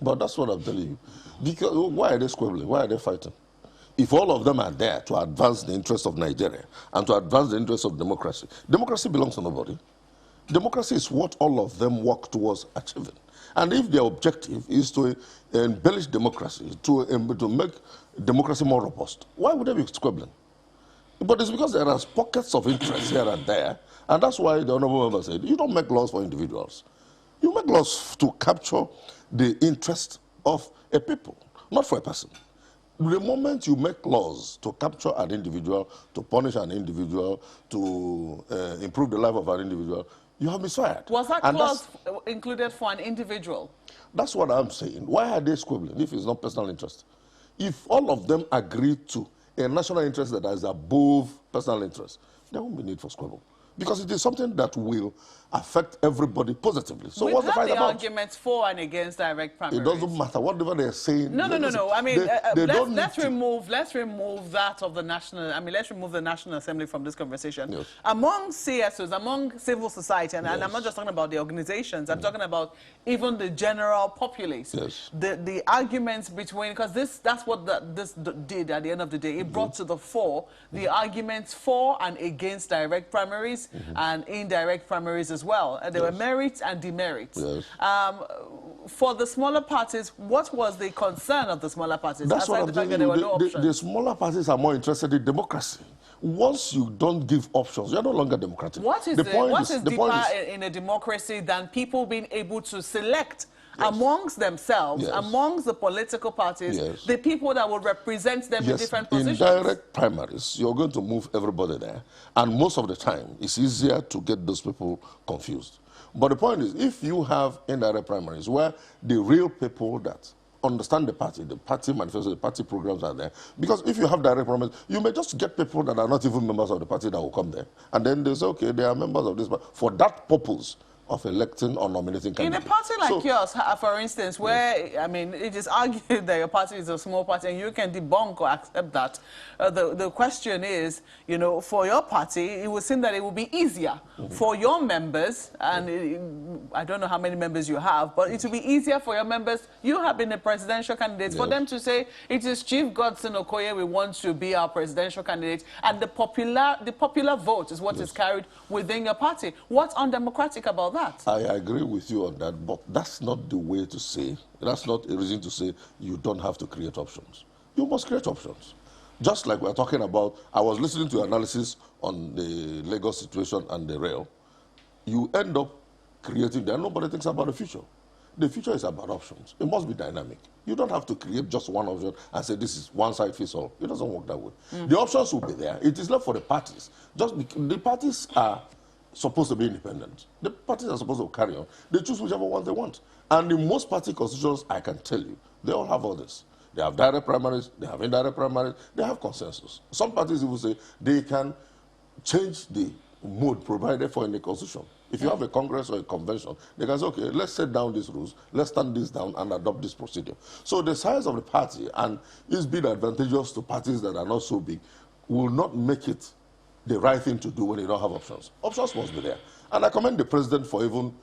But that's what I'm telling you. Because why are they squabbling? Why are they fighting? If all of them are there to advance the interests of Nigeria and to advance the interests of democracy, democracy belongs to nobody. Democracy is what all of them work towards achieving. And if their objective is to embellish democracy, to make democracy more robust, why would they be squabbling? But it's because there are pockets of interest here and there, and that's why the honorable member said, you don't make laws for individuals. You make laws to capture the interest of a people, not for a person. The moment you make laws to capture an individual, to punish an individual, to improve the life of an individual, you have misfired. Was that clause included for an individual? That's what I'm saying. Why are they squibbling if it's not personal interest? If all of them agree to a national interest that is above personal interest, there won't be need for squabble. Because it is something that will affect everybody positively. So what's the fight about? We've had the arguments for and against direct primaries. It doesn't matter. Whatever they're saying... No. I mean, let's remove that of the national... I mean, let's remove the National Assembly from this conversation. Yes. Among CSOs, among civil society, and I'm not just talking about the organizations, I'm talking about even the general populace. Yes. The arguments between... Because that's what this did at the end of the day. It brought to the fore the arguments for and against direct primaries and indirect primaries as well. There were merits and demerits. Yes. For the smaller parties, what was the concern of the smaller parties? That's what I'm telling you. The smaller parties are more interested in democracy. Once you don't give options, you're no longer democratic. What is deeper in a democracy than people being able to select amongst themselves, amongst the political parties, the people that will represent them in different positions? In direct primaries, you're going to move everybody there. And most of the time, it's easier to get those people confused. But the point is, if you have indirect primaries where the real people that understand the party manifesto, the party programs are there. Because if you have direct primaries, you may just get people that are not even members of the party that will come there. And then they say, okay, they are members of this party. For that purpose of electing or nominating candidates. In a party like yours, for instance, where, I mean, it is argued that your party is a small party and you can debunk or accept that. The question is, you know, for your party, it would seem that it would be easier for your members, and I don't know how many members you have, but it will be easier for your members. You have been a presidential candidate. For them to say, it is Chief Godson Okoye we want to be our presidential candidate, and the popular vote is what is carried within your party. What's undemocratic about that? I agree with you on that, but that's not the way to say, that's not a reason to say you don't have to create options. You must create options. Just like we're talking about, I was listening to analysis on the Lagos situation and the rail. You end up creating there. Nobody thinks about the future. The future is about options. It must be dynamic. You don't have to create just one option and say this is one size fits all. It doesn't work that way. The options will be there. It is left for the parties. The parties are supposed to be independent. The parties are supposed to carry on. They choose whichever one they want. And in most party constitutions, I can tell you, they all have all this. They have direct primaries, they have indirect primaries, they have consensus. Some parties will say they can change the mode provided for in the constitution. If you have a congress or a convention, they can say, okay, let's set down these rules, let's stand this down and adopt this procedure. So the size of the party, and it's been advantageous to parties that are not so big, will not make it the right thing to do when you don't have options. Options must be there. And I commend the president for even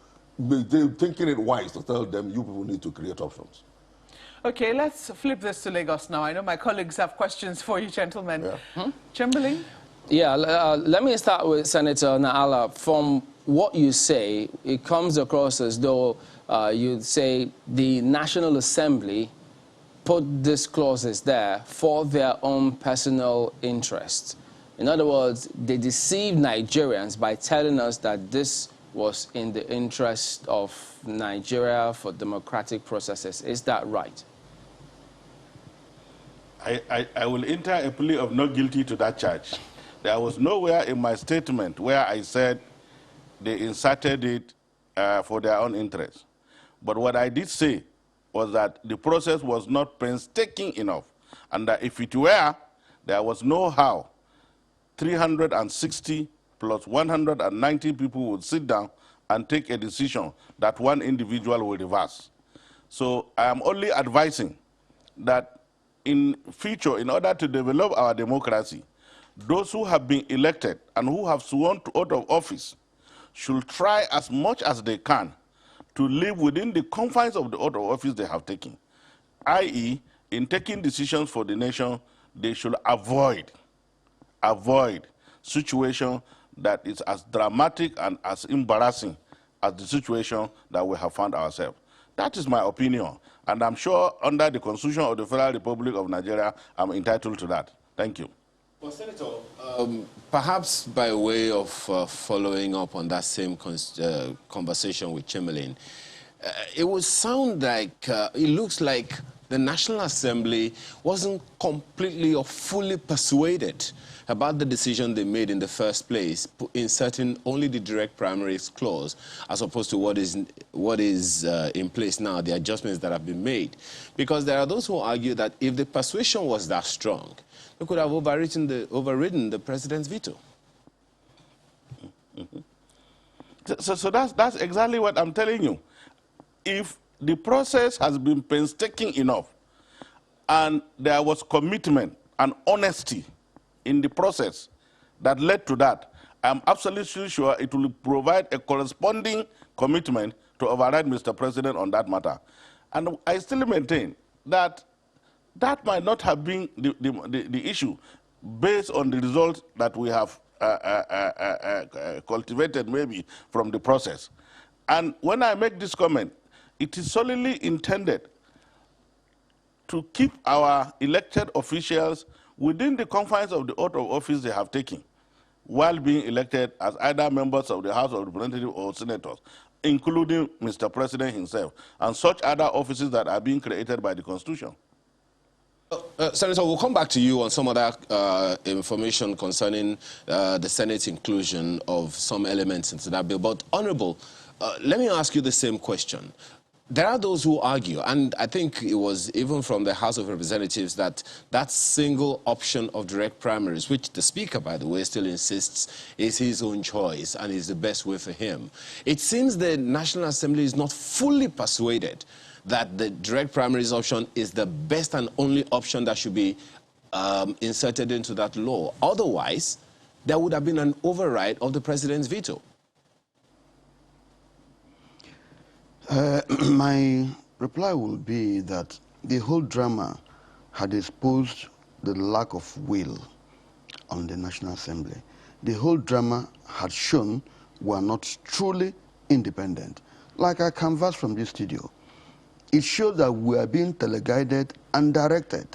thinking it wise to tell them, you people need to create options. Okay, let's flip this to Lagos now. I know my colleagues have questions for you, gentlemen. Chamberlain? Yeah, let me start with Senator Naala. From what you say, it comes across as though you'd say the National Assembly put these clauses there for their own personal interest. In other words, they deceived Nigerians by telling us that this was in the interest of Nigeria for democratic processes. Is that right? I will enter a plea of not guilty to that charge. There was nowhere in my statement where I said they inserted it for their own interest. But what I did say was that the process was not painstaking enough, and that if it were, there was no how 360 plus 190 people would sit down and take a decision that one individual will reverse. So I am only advising that in future, in order to develop our democracy, those who have been elected and who have sworn out of office should try as much as they can to live within the confines of the oath of office they have taken, i.e., in taking decisions for the nation, they should avoid situation that is as dramatic and as embarrassing as the situation that we have found ourselves. That is my opinion, and I'm sure under the Constitution of the Federal Republic of Nigeria, I'm entitled to that. Thank you. Well, Senator, perhaps by way of following up on that same conversation with Chamberlain, it would sound like, it looks like the National Assembly wasn't completely or fully persuaded about the decision they made in the first place, inserting only the direct primaries clause, as opposed to what is in place now, the adjustments that have been made. Because there are those who argue that if the persuasion was that strong, they could have overridden the president's veto. So that's exactly what I'm telling you. If the process has been painstaking enough and there was commitment and honesty in the process that led to that, I'm absolutely sure it will provide a corresponding commitment to override Mr. President on that matter. And I still maintain that that might not have been the issue based on the results that we have cultivated maybe from the process. And when I make this comment, it is solely intended to keep our elected officials within the confines of the oath of office they have taken while being elected as either members of the House of Representatives or senators, including Mr. President himself, and such other offices that are being created by the Constitution. Senator, we'll come back to you on some other information concerning the Senate's inclusion of some elements into that bill. But, Honorable, let me ask you the same question. There are those who argue, and I think it was even from the House of Representatives, that that single option of direct primaries, which the Speaker, by the way, still insists is his own choice and is the best way for him. It seems the National Assembly is not fully persuaded that the direct primaries option is the best and only option that should be inserted into that law. Otherwise, there would have been an override of the president's veto. My reply will be that the whole drama had exposed the lack of will on the National Assembly. The whole drama had shown we are not truly independent. Like I canvassed from this studio, it showed that we are being teleguided and directed.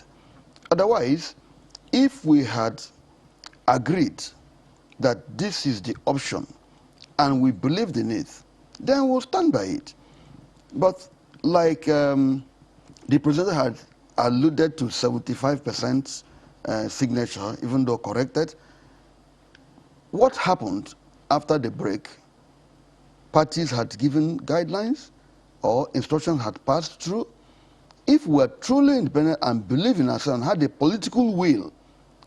Otherwise, if we had agreed that this is the option and we believed in it, then we'll stand by it. But like the president had alluded to 75% signature, even though corrected, what happened after the break? Parties had given guidelines or instructions had passed through. If we are truly independent and believe in ourselves and had the political will,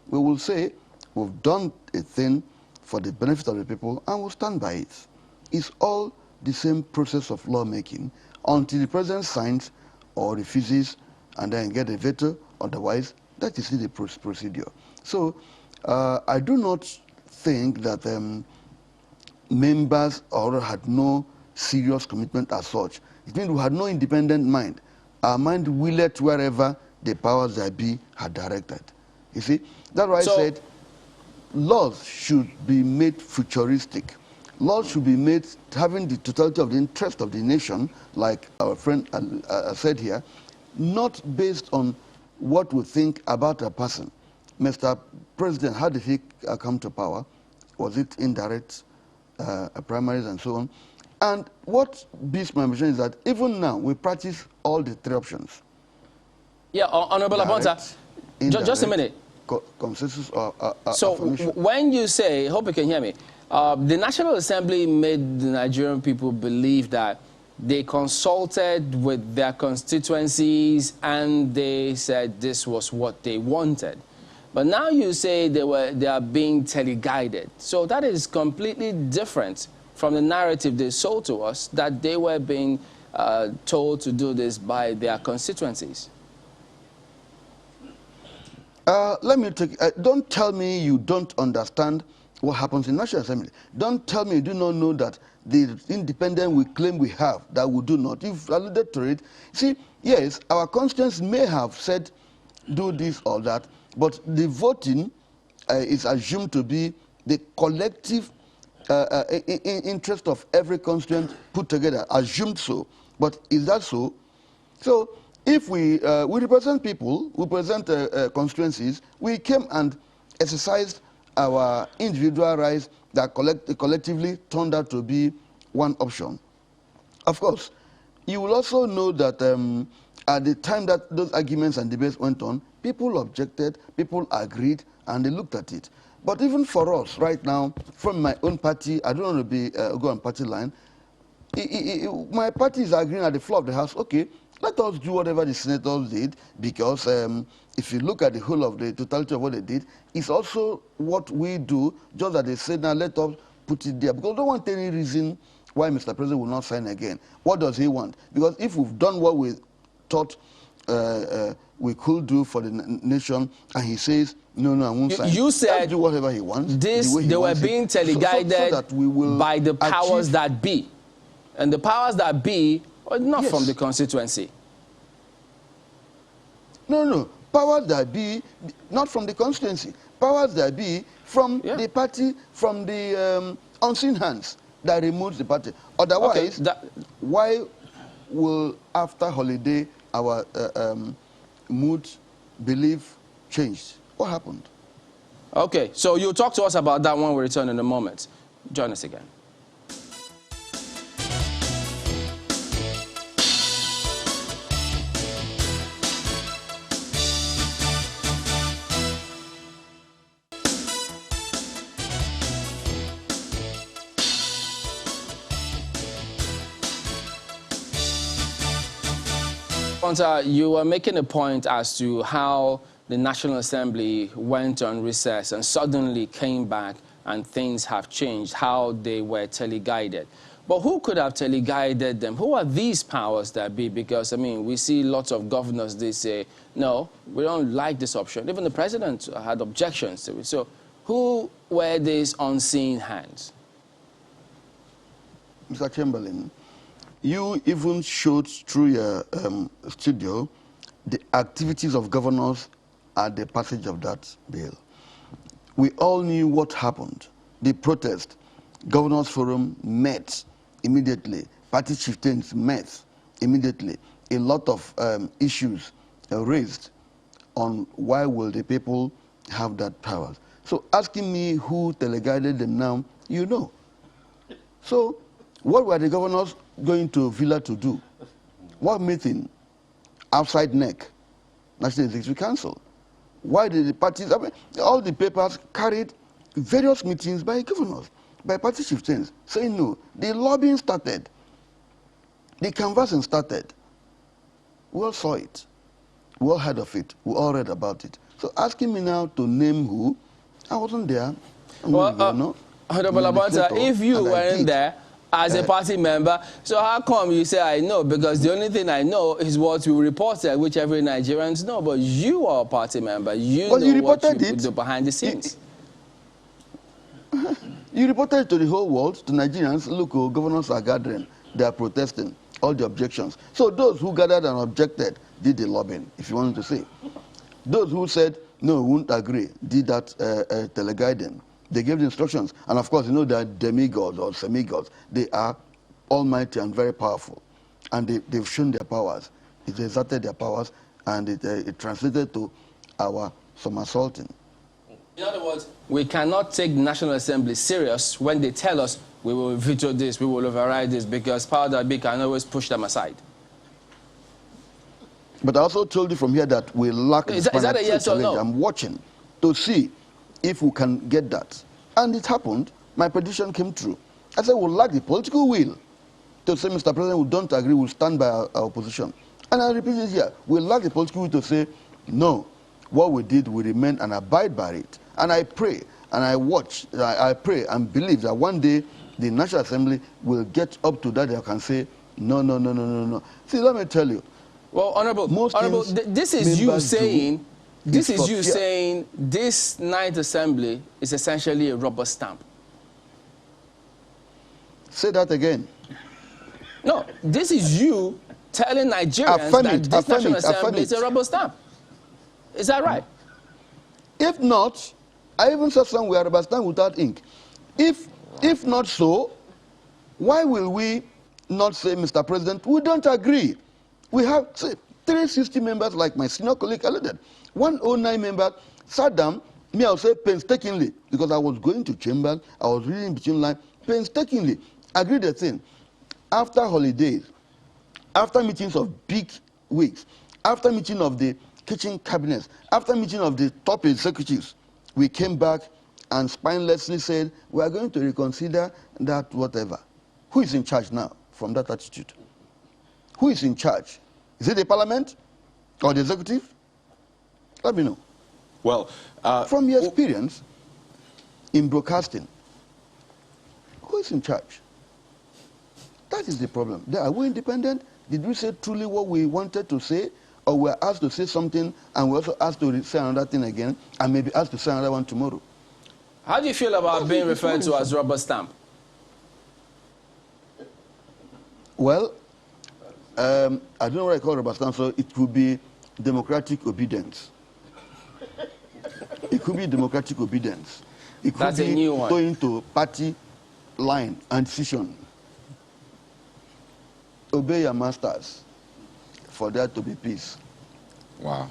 we will say we've done a thing for the benefit of the people and we'll stand by it. It's all the same process of lawmaking until the president signs or refuses and then get a veto. Otherwise, that is the procedure. So I do not think that members or had no serious commitment as such. It means we had no independent mind. Our mind willed wherever the powers that be had directed. You see, that's why I said laws should be made futuristic. Laws should be made having the totality of the interest of the nation, like our friend said here, not based on what we think about a person. Mr. President, how did he come to power? Was it indirect primaries and so on? And what beats my mission is that even now we practice all the three options. Yeah, Honorable Abonta, just a minute. Consensus so when you say, hope you can hear me, the National Assembly made the Nigerian people believe that they consulted with their constituencies and they said this was what they wanted. But now you say they are being teleguided. So that is completely different from the narrative they sold to us, that they were being told to do this by their constituencies. Let me take, don't tell me you don't understand what happens in National Assembly. Don't tell me you do not know that the independence we claim we have, that we do not. You've alluded to it. See, yes, our constituents may have said do this or that, but the voting is assumed to be the collective interest of every constituent put together, assumed so. But is that so? So if we represent people, we represent constituencies, we came and exercised our individual rights that collectively turned out to be one option. Of course, you will also know that at the time that those arguments and debates went on, people objected, people agreed, and they looked at it. But even for us right now, from my own party, I don't want to be go on party line, my party is agreeing at the floor of the House, okay, let us do whatever the senators did, because if you look at the whole of the totality of what they did, it's also what we do, just that they said, now let us put it there. Because we don't want any reason why Mr. President will not sign again. What does he want? Because if we've done what we thought we could do for the nation, and he says, no, I won't sign. You said do whatever he wants. They were being teleguided that we will by the powers that be. And the powers that be are not from the constituency. No. Powers that be, not from the constituency. Powers that be from the party, from the unseen hands that removes the party. Otherwise, why will after holiday our mood, belief changed? What happened? Okay, so you'll talk to us about that when we return in a moment. Join us again. Labonta, you were making a point as to how the National Assembly went on recess and suddenly came back and things have changed, how they were teleguided. But who could have teleguided them? Who are these powers that be? Because, I mean, we see lots of governors, they say, no, we don't like this option. Even the president had objections to it. So who were these unseen hands? Mr. Chamberlain, you even showed through your studio the activities of governors at the passage of that bill. We all knew what happened. The protest, Governors Forum met immediately. Party chieftains met immediately. A lot of issues raised on why will the people have that power. So asking me who teleguided them now, you know. So what were the governors going to Villa to do? What meeting? Outside NEC, National Executive Council. Why did the parties, I mean, all the papers carried various meetings by governors, by party chieftains, saying no. The lobbying started. The canvassing started. We all saw it. We all heard of it. We all read about it. So asking me now to name who, I wasn't there. Honorable Labonta, if you weren't there as a party member, so how come you say I know? Because the only thing I know is what you reported, which every Nigerians know. But you are a party member. You know what you do behind the scenes. You reported to the whole world, to Nigerians, look, governors are gathering. They are protesting. All the objections. So those who gathered and objected did the lobbying, if you wanted to say. Those who said, no, we won't agree, did that teleguiding. They gave the instructions. And of course, you know, they are demigods or semigods. They are almighty and very powerful. And they've shown their powers. It exerted their powers, and it translated to our somersaulting. In other words, we cannot take the National Assembly serious when they tell us we will veto this, we will override this, because power that big can always push them aside. But I also told you from here that we lack is that a yes or no? I'm watching to see if we can get that. And it happened. My prediction came true. I said we lack the political will to say, Mr. President, we don't agree, we'll stand by our position. And I repeat it here. We lack the political will to say, no, what we did, we remain and abide by it. And I pray and I watch, I pray and believe that one day the National Assembly will get up to that. They can say, no, no, no, no, no, no. See, let me tell you. Well, Honorable, this is you saying, saying this Ninth Assembly is essentially a rubber stamp. Say that again. No, this is you telling Nigerians that this National Assembly is a rubber stamp. Is that right? If not, I even said somewhere rubber stamp without ink. If not so, why will we not say, Mr. President, we don't agree? We have, say, 360 members like my senior colleague elected. 109 members sat down, me I would say painstakingly, because I was going to chambers, I was reading between lines, painstakingly, agreed the thing. After holidays, after meetings of big weeks, after meeting of the kitchen cabinets, after meeting of the top executives, we came back and spinelessly said, we are going to reconsider that whatever. Who is in charge now from that attitude? Who is in charge? Is it the parliament or the executive? Let me know. Well, from your experience in broadcasting, who is in charge? That is the problem. Are we independent? Did we say truly what we wanted to say? Or we are asked to say something and we're also asked to say another thing again and maybe asked to say another one tomorrow? How do you feel about being referred to as rubber stamp? Well, I don't know what I call rubber stamp, so it could be democratic obedience. It could be democratic obedience. It could That's be a new one. going to party line and decision. Obey your masters for there to be peace. Wow.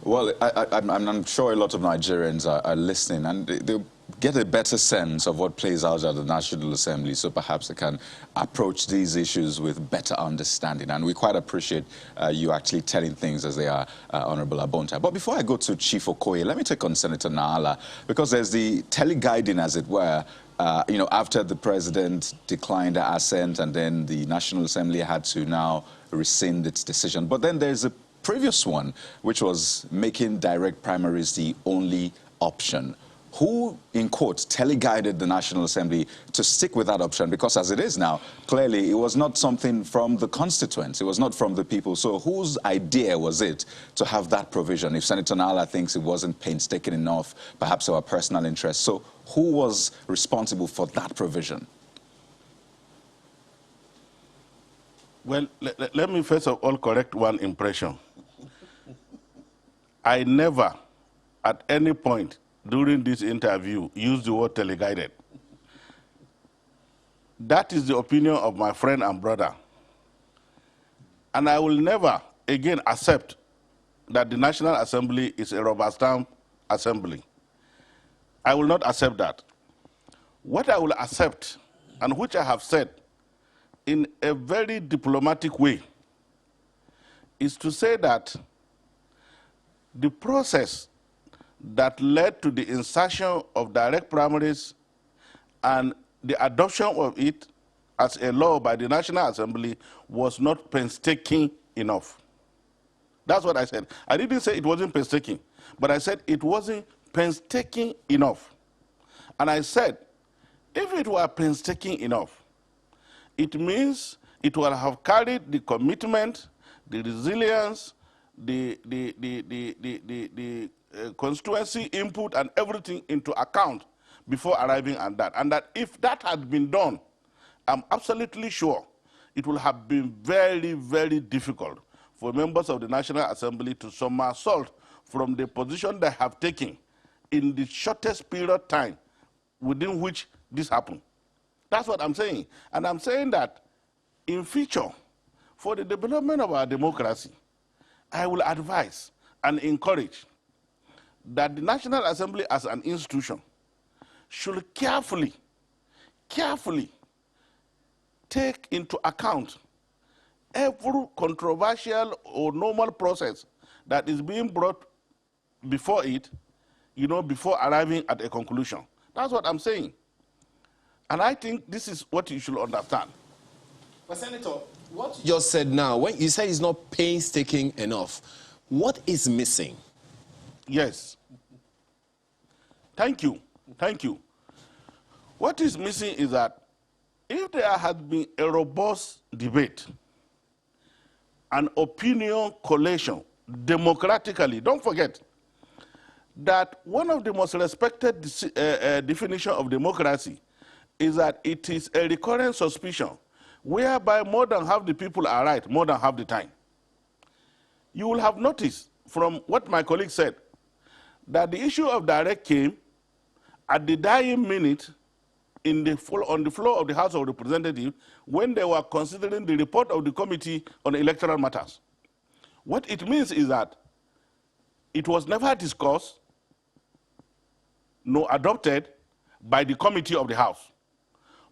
Well, I'm sure a lot of Nigerians are listening, and they get a better sense of what plays out at the National Assembly, so perhaps they can approach these issues with better understanding. And we quite appreciate you actually telling things as they are, Honorable Labonta. But before I go to Chief Okoye, let me take on Senator Naala, because there's the teleguiding, as it were, after the president declined the assent, and then the National Assembly had to now rescind its decision. But then there's a previous one, which was making direct primaries the only option. Who, in quote, teleguided the National Assembly to stick with that option? Because as it is now, clearly it was not something from the constituents. It was not from the people. So whose idea was it to have that provision? If Senator Nala thinks it wasn't painstaking enough, perhaps our personal interest. So who was responsible for that provision? Well, let me first of all correct one impression. I never, at any point during this interview, used the word teleguided. That is the opinion of my friend and brother. And I will never again accept that the National Assembly is a rubber stamp assembly. I will not accept that. What I will accept, and which I have said in a very diplomatic way, is to say that the process that led to the insertion of direct primaries and the adoption of it as a law by the National Assembly was not painstaking enough. That's what I said. I didn't say it wasn't painstaking, but I said it wasn't painstaking enough. And I said, if it were painstaking enough, it means it would have carried the commitment, the resilience, the constituency input and everything into account before arriving at that. And that if that had been done, I'm absolutely sure it would have been very, very difficult for members of the National Assembly to somersault from the position they have taken in the shortest period of time within which this happened. That's what I'm saying. And I'm saying that in future, for the development of our democracy, I will advise and encourage that the National Assembly as an institution should carefully take into account every controversial or normal process that is being brought before it, before arriving at a conclusion. That's what I'm saying. And I think this is what you should understand. But Senator, what you just said now, when you say it's not painstaking enough, what is missing? Yes. Thank you. Thank you. What is missing is that if there had been a robust debate, an opinion collation, democratically, don't forget that one of the most respected definition of democracy is that it is a recurrent suspicion whereby more than half the people are right more than half the time. You will have noticed from what my colleague said that the issue of direct came at the dying minute on the floor of the House of Representatives when they were considering the report of the Committee on Electoral Matters. What it means is that it was never discussed nor adopted by the committee of the House,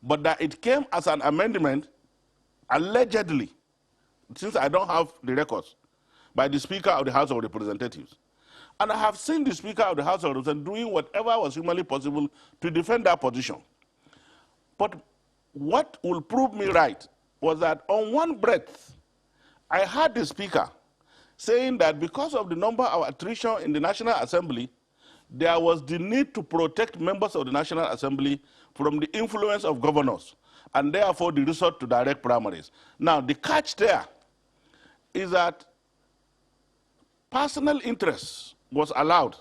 but that it came as an amendment, allegedly, since I don't have the records, by the Speaker of the House of Representatives. And I have seen the Speaker of the House of Representatives doing whatever was humanly possible to defend that position. But what will prove me right was that on one breath, I heard the Speaker saying that because of the number of attrition in the National Assembly, there was the need to protect members of the National Assembly from the influence of governors, and therefore the resort to direct primaries. Now, the catch there is that personal interest was allowed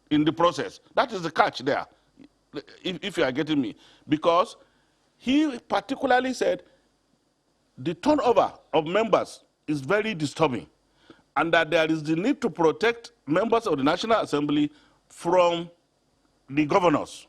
in the process. That is the catch there, if you are getting me. Because he particularly said the turnover of members is very disturbing, and that there is the need to protect members of the National Assembly from the governors.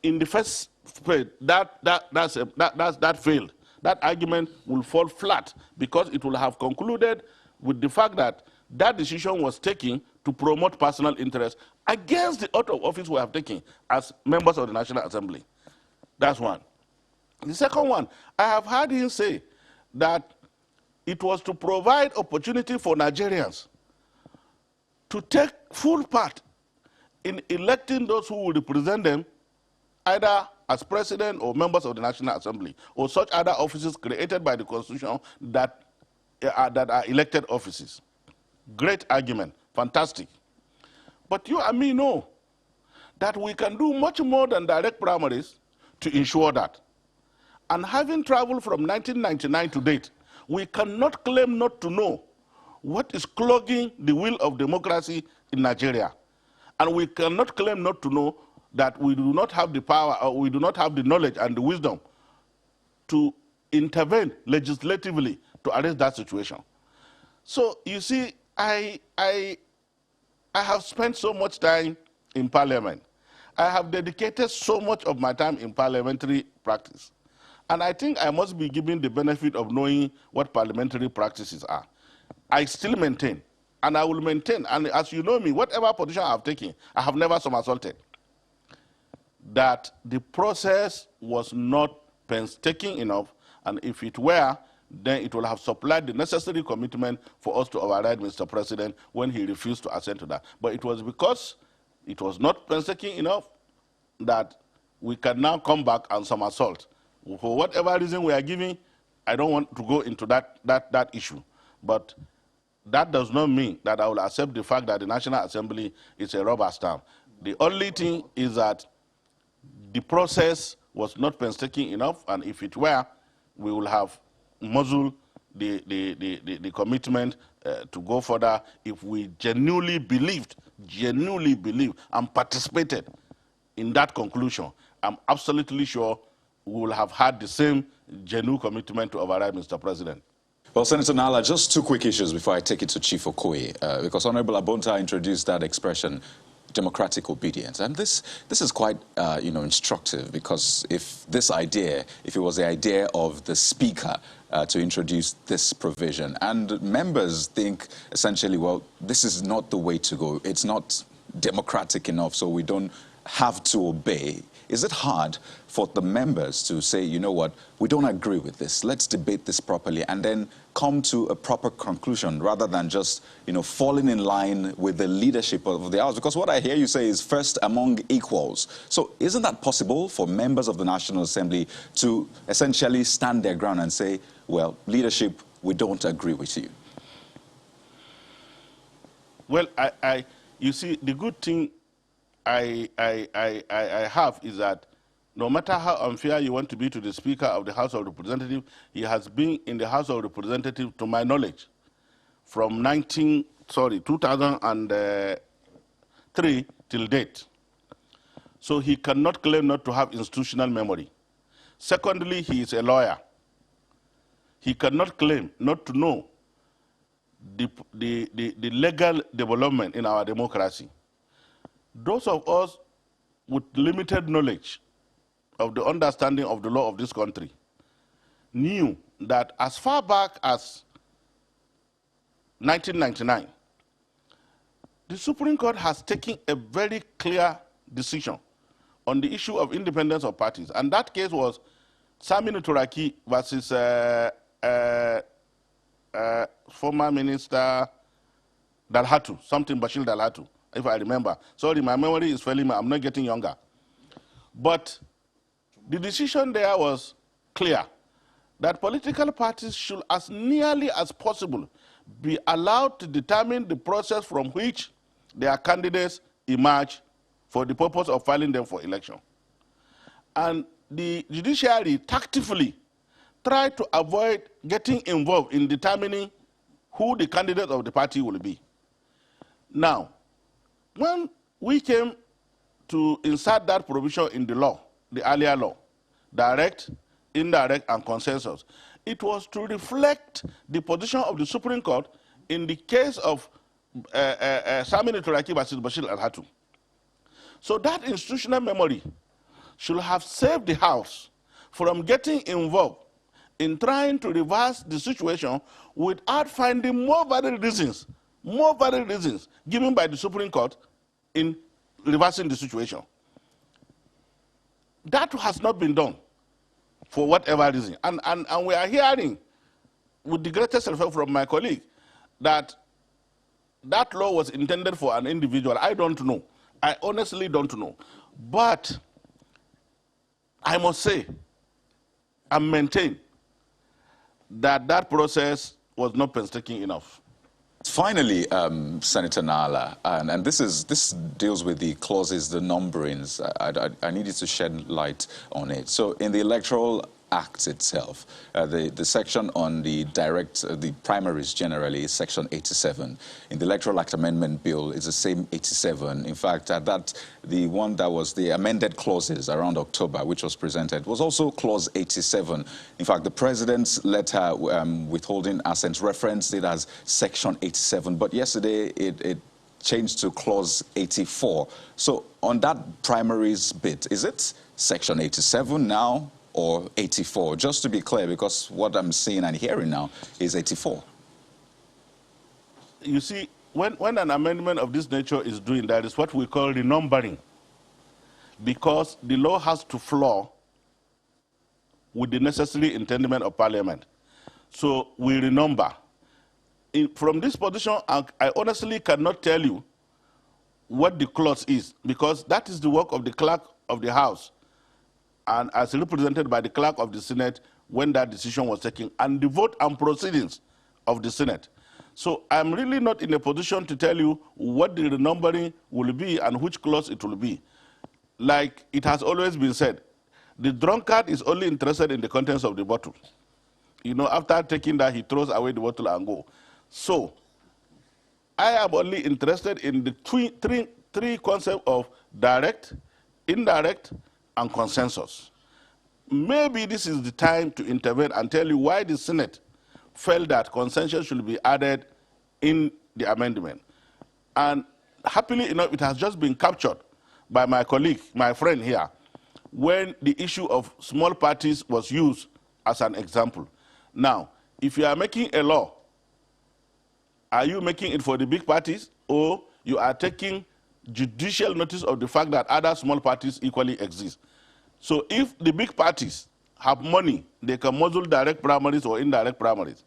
In the first phase, that failed. That argument will fall flat because it will have concluded with the fact that that decision was taken to promote personal interest against the oath of office we have taken as members of the National Assembly. That's one. The second one, I have heard him say that it was to provide opportunity for Nigerians to take full part in electing those who will represent them either as president or members of the National Assembly, or such other offices created by the Constitution that are elected offices. Great argument, fantastic. But you and me know that we can do much more than direct primaries to ensure that. And having traveled from 1999 to date, we cannot claim not to know what is clogging the wheel of democracy in Nigeria. And we cannot claim not to know that we do not have the power, or we do not have the knowledge and the wisdom to intervene legislatively to arrest that situation. So you see, I have spent so much time in Parliament. I have dedicated so much of my time in parliamentary practice. And I think I must be given the benefit of knowing what parliamentary practices are. I still maintain, and I will maintain, and as you know me, whatever position I have taken, I have never somersaulted, that the process was not painstaking enough, and if it were, then it will have supplied the necessary commitment for us to override Mr. President when he refused to assent to that. But it was because it was not painstaking enough that we can now come back and somersault. For whatever reason we are giving, I don't want to go into that issue. But that does not mean that I will accept the fact that the National Assembly is a rubber stamp. The only thing is that the process was not painstaking enough, and if it were, we will have muzzled the commitment to go further if we genuinely believed and participated in that conclusion. I'm absolutely sure we will have had the same genuine commitment to override Mr. President. Well, Senator Nala, just two quick issues before I take it to Chief Okoye, because Honorable Abonta introduced that expression, democratic obedience. And this is quite, instructive, because if it was the idea of the Speaker to introduce this provision, and members think essentially, well, this is not the way to go. It's not democratic enough, so we don't have to obey. Is it hard for the members to say, you know what, we don't agree with this, let's debate this properly, and then come to a proper conclusion rather than just, falling in line with the leadership of the House? Because what I hear you say is first among equals. So isn't that possible for members of the National Assembly to essentially stand their ground and say, well, leadership, we don't agree with you? Well, you see, the good thing I have is that no matter how unfair you want to be to the Speaker of the House of Representatives, he has been in the House of Representatives, to my knowledge, from 2003 till date. So he cannot claim not to have institutional memory. Secondly, he is a lawyer. He cannot claim not to know the legal development in our democracy. Those of us with limited knowledge of the understanding of the law of this country knew that as far back as 1999, the Supreme Court has taken a very clear decision on the issue of independence of parties. And that case was Saminu Turaki versus former Minister Dalhatu, something Bashir Dalhatu, if I remember. Sorry, my memory is failing me. I'm not getting younger. But the decision there was clear, that political parties should, as nearly as possible, be allowed to determine the process from which their candidates emerge for the purpose of filing them for election. And the judiciary tactfully tried to avoid getting involved in determining who the candidate of the party will be. Now, when we came to insert that provision in the law, the earlier law, direct, indirect, and consensus, it was to reflect the position of the Supreme Court in the case of Saminu Turaki versus Bashir Al-Hatu. So that institutional memory should have saved the House from getting involved in trying to reverse the situation without finding more valid reasons given by the Supreme Court in reversing the situation. That has not been done for whatever reason. And we are hearing, with the greatest respect from my colleague, that that law was intended for an individual. I don't know. I honestly don't know. But I must say and maintain that that process was not painstaking enough. Finally, Senator Nala, and this deals with the clauses, the numberings. I need you to shed light on it. So in the Electoral Act itself, the section on the the primaries generally is section 87. In the Electoral Act Amendment Bill is the same 87. In fact, the one that was the amended clauses around October, which was presented, was also clause 87. In fact, the president's letter withholding assent referenced it as section 87, but yesterday it changed to clause 84. So on that primaries bit, is it section 87 now or 84? Just to be clear, because what I'm seeing and hearing now is 84. You see, when an amendment of this nature is doing that, is what we call renumbering, because the law has to flow with the necessary intendment of Parliament. So we renumber. From this position, I honestly cannot tell you what the clause is, because that is the work of the clerk of the House, and as represented by the clerk of the Senate when that decision was taken, and the vote and proceedings of the Senate. So I'm really not in a position to tell you what the renumbering will be and which clause it will be. Like it has always been said, the drunkard is only interested in the contents of the bottle. You know, after taking that, he throws away the bottle and go. So I am only interested in the three concepts of direct, indirect, and consensus. Maybe this is the time to intervene and tell you why the Senate felt that consensus should be added in the amendment. And happily enough, it has just been captured by my colleague, my friend here, when the issue of small parties was used as an example. Now, if you are making a law, are you making it for the big parties, or you are taking judicial notice of the fact that other small parties equally exist? So if the big parties have money, they can muzzle direct primaries or indirect primaries.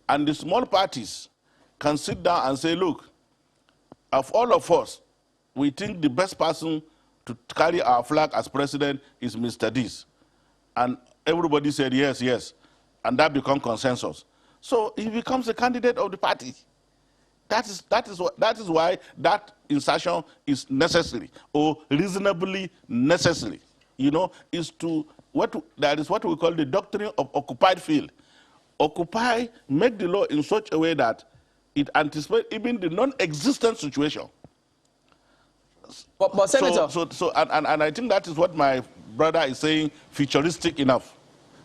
And the small parties can sit down and say, look, of all of us, we think the best person to carry our flag as president is Mr. This. And everybody said yes, yes. And that becomes consensus. So he becomes a candidate of the party. That is why that insertion is necessary, or reasonably necessary. You know, that is what we call the doctrine of occupied field. Occupy, make the law in such a way that it anticipates even the non-existent situation. But Senator, and I think that is what my brother is saying, futuristic enough.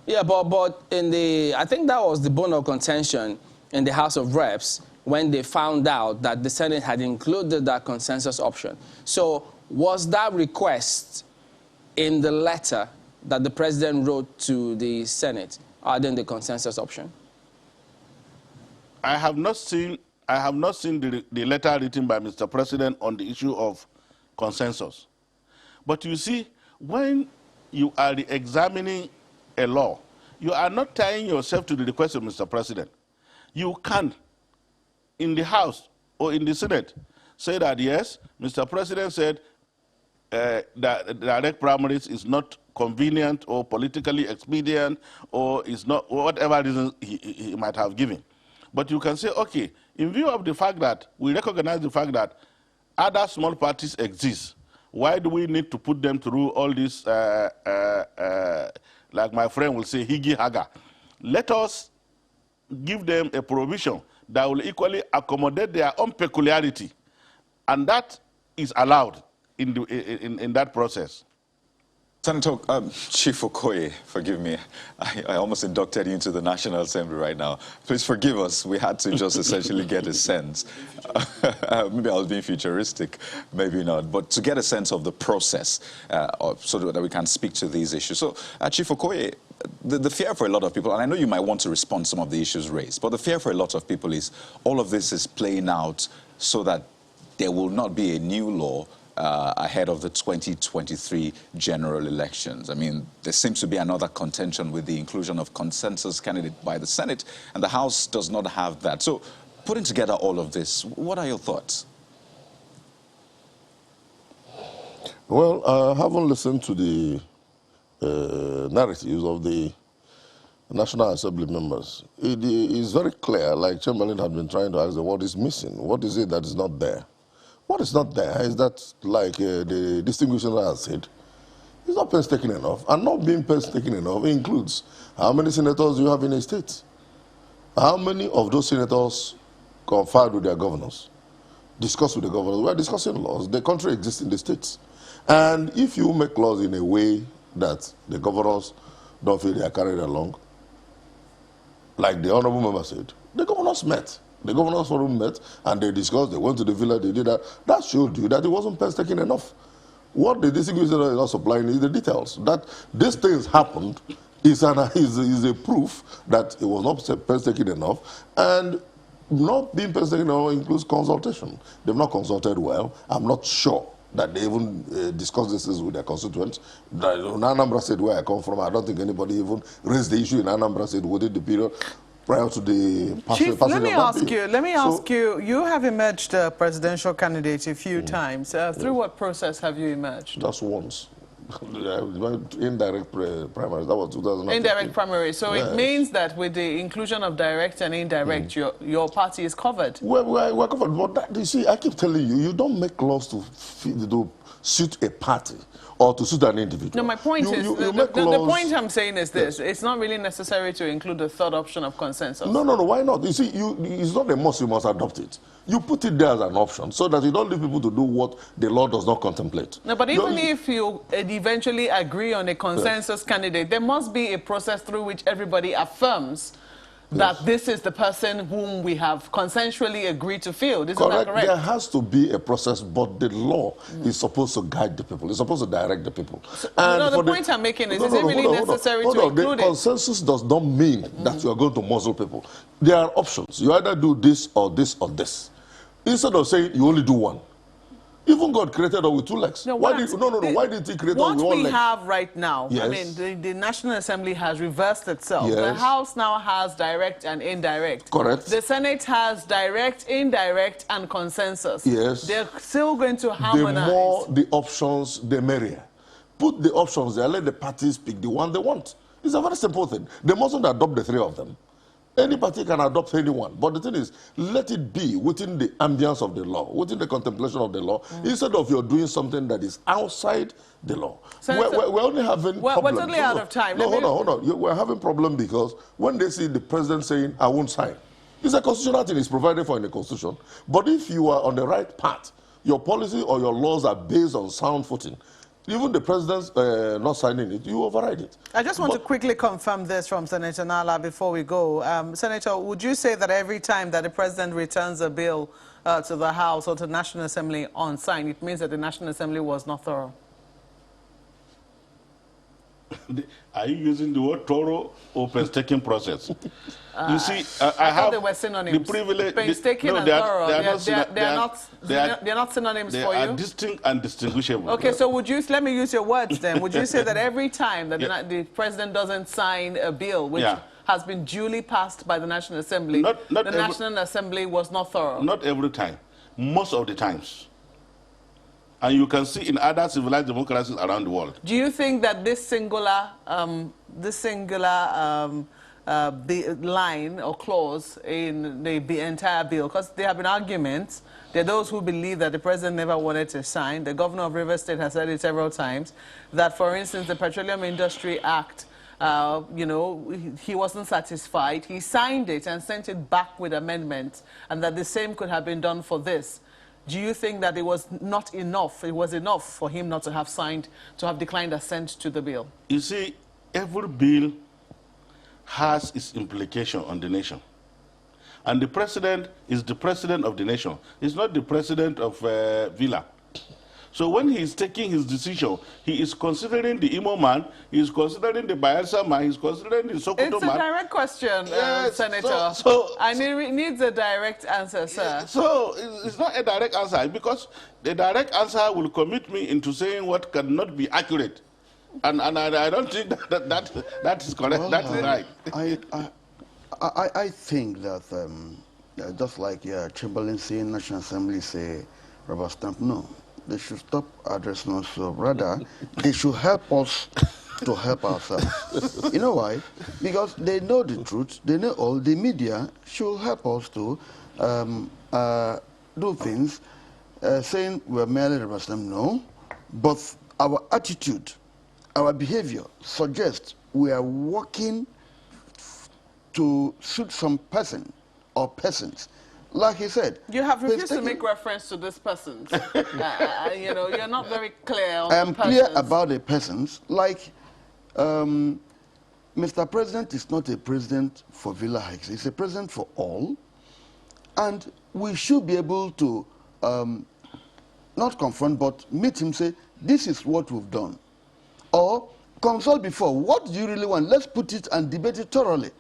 Yeah, but I think that was the bone of contention in the House of Reps when they found out that the Senate had included that consensus option. So was that request in the letter that the president wrote to the Senate, other than the consensus option? I have not seen the letter written by Mr. President on the issue of consensus. But you see, when you are examining a law, you are not tying yourself to the request of Mr. President. You can, in the House or in the Senate, say that, yes, Mr. President said that direct primaries is not convenient or politically expedient, or is not, or whatever reason he might have given. But you can say, okay, in view of the fact that we recognize the fact that other small parties exist, why do we need to put them through all this, like my friend will say, higgy-haga? Let us give them a provision that will equally accommodate their own peculiarity. And that is allowed in that process. Senator Chief Okoye, forgive me, I almost inducted you into the National Assembly right now. Please forgive us, we had to just essentially get a sense. Maybe I was being futuristic, maybe not, but to get a sense of the process so that we can speak to these issues. So, Chief Okoye, the fear for a lot of people, and I know you might want to respond to some of the issues raised, but the fear for a lot of people is all of this is playing out so that there will not be a new law ahead of the 2023 general elections. I mean, there seems to be another contention with the inclusion of consensus candidate by the Senate, and the House does not have that. So, putting together all of this, what are your thoughts? Well, having listened to the narratives of the National Assembly members, it is very clear, like Chamberlain had been trying to ask them, what is missing? What is it that is not there? What is not there is that, like the distinguished senator has said, it's not painstaking enough. And not being painstaking enough includes how many senators you have in a state. How many of those senators conferred with their governors, discussed with the governors? We are discussing laws. The country exists in the states. And if you make laws in a way that the governors don't feel they are carried along, like the honorable member said, the governors met. The governors forum met and they discussed, they went to the villa, they did that. That showed you that it wasn't painstaking enough. What the distinguished senator is not supplying is the details. That these things happened is a proof that it was not painstaking enough. And not being painstaking enough includes consultation. They've not consulted well. I'm not sure that they even discussed this with their constituents. In Anambra State, where I come from, I don't think anybody even raised the issue in Anambra State within the period prior to the passing of that bill. Let me ask you, you have emerged a presidential candidate a few times. Through what process have you emerged? Just once. Indirect primaries, that was 2015. Indirect primary. So yes. It means that with the inclusion of direct and indirect, your party is covered. We're covered. But that, you see, I keep telling you, you don't make laws to suit a party or to suit an individual. No, my point is, the point I'm saying is this. Yes. It's not really necessary to include the third option of consensus. No, why not? You see, it's not a must, you must adopt it. You put it there as an option so that you don't leave people to do what the law does not contemplate. No, but even if you eventually agree on a consensus candidate, there must be a process through which everybody affirms that this is the person whom we have consensually agreed to field. Isn't that correct? There has to be a process, but the law is supposed to guide the people. It's supposed to direct the people. So, the point I'm making is, is it really necessary to include it? The consensus does not mean that you are going to muzzle people. There are options. You either do this or this or this. Instead of saying you only do one. Even God created us with two legs. Why did he create us with one leg? What we have right now, yes. I mean, the National Assembly has reversed itself. Yes. The House now has direct and indirect. Correct. The Senate has direct, indirect, and consensus. Yes. They're still going to harmonize. The more the options, the merrier. Put the options there, let the parties pick the one they want. It's a very simple thing. They mustn't adopt the three of them. Any party can adopt anyone, but the thing is, let it be within the ambience of the law, within the contemplation of the law, instead of you're doing something that is outside the law. We're only having problems. We're totally out of time. No, hold on. We're having problem because when they see the president saying, I won't sign, it's a constitutional thing, it's provided for in the Constitution. But if you are on the right path, your policy or your laws are based on sound footing, even the president's not signing it, you override it. I just want to quickly confirm this from Senator Nala before we go. Senator, would you say that every time that the president returns a bill to the House or to the National Assembly unsigned, it means that the National Assembly was not thorough? Are you using the word thorough or painstaking process? You see, I have they were synonyms. The privilege. Painstaking and thorough. They're not synonyms for you. They are distinct and distinguishable. Okay, so would you let me use your words then? Would you say that every time that the president doesn't sign a bill which has been duly passed by the National Assembly, the National Assembly was not thorough? Not every time. Most of the times. And you can see in other civilized democracies around the world. Do you think that this singular line or clause in the entire bill, because there have been arguments, there are those who believe that the president never wanted to sign, the governor of Rivers State has said it several times, that for instance the Petroleum Industry Act, he wasn't satisfied, he signed it and sent it back with amendments, and that the same could have been done for this. Do you think that it was not enough, it was enough for him not to have signed, to have declined assent to the bill? You see, every bill has its implication on the nation. And the president is the president of the nation. He's not the president of Villa. So when he's taking his decision, he is considering the Imo man, he is considering the Bayelsa man, he's considering the Sokoto man. It's a direct question, Senator. I need a direct answer, sir. So it's not a direct answer, because the direct answer will commit me into saying what cannot be accurate. And I don't think that is correct. Well, that is right. I think that just like Chamberlain saying National Assembly say rubber stamp, no. they should stop addressing us so. Rather, they should help us to help ourselves. You know why? Because they know the truth. They know all. The media should help us to do things, saying we're merely representing. No, but our attitude, our behavior suggests we are working to suit some person or persons. Like he said, you have refused to make reference to this persons. You know, you're not very clear on I am the persons. clear about the persons. Like, Mr. President is not a president for Villa Heights. He's a president for all. And we should be able to not confront, but meet him, say, this is what we've done. Or consult before, what do you really want? Let's put it and debate it thoroughly.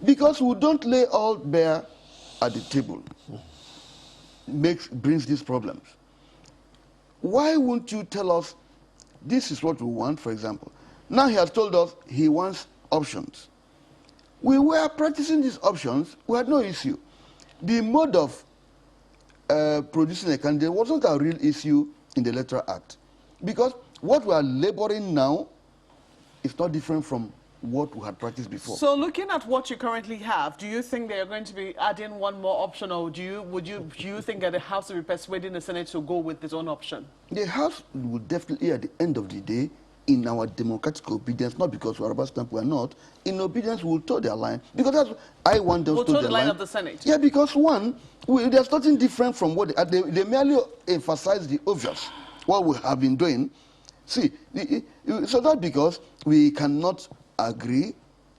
Because we don't lay all bare at the table. Brings these problems. Why won't you tell us this is what we want, for example? Now he has told us he wants options. We were practicing these options, we had no issue. The mode of producing a candidate wasn't a real issue in the Electoral Act. Because what we are laboring now is not different from what we had practiced before. So looking at what you currently have, do you think they are going to be adding one more option, or do you think that the House will be persuading the Senate to go with its own option? The House will definitely, at the end of the day, in our democratic obedience, not because we're rubber stamp, we're not, in obedience we'll toe their line. Because that's I want them to toe the line of the Senate. Yeah, because one, there's nothing different from what they merely emphasize the obvious, what we have been doing. See, so that's because we cannot agree,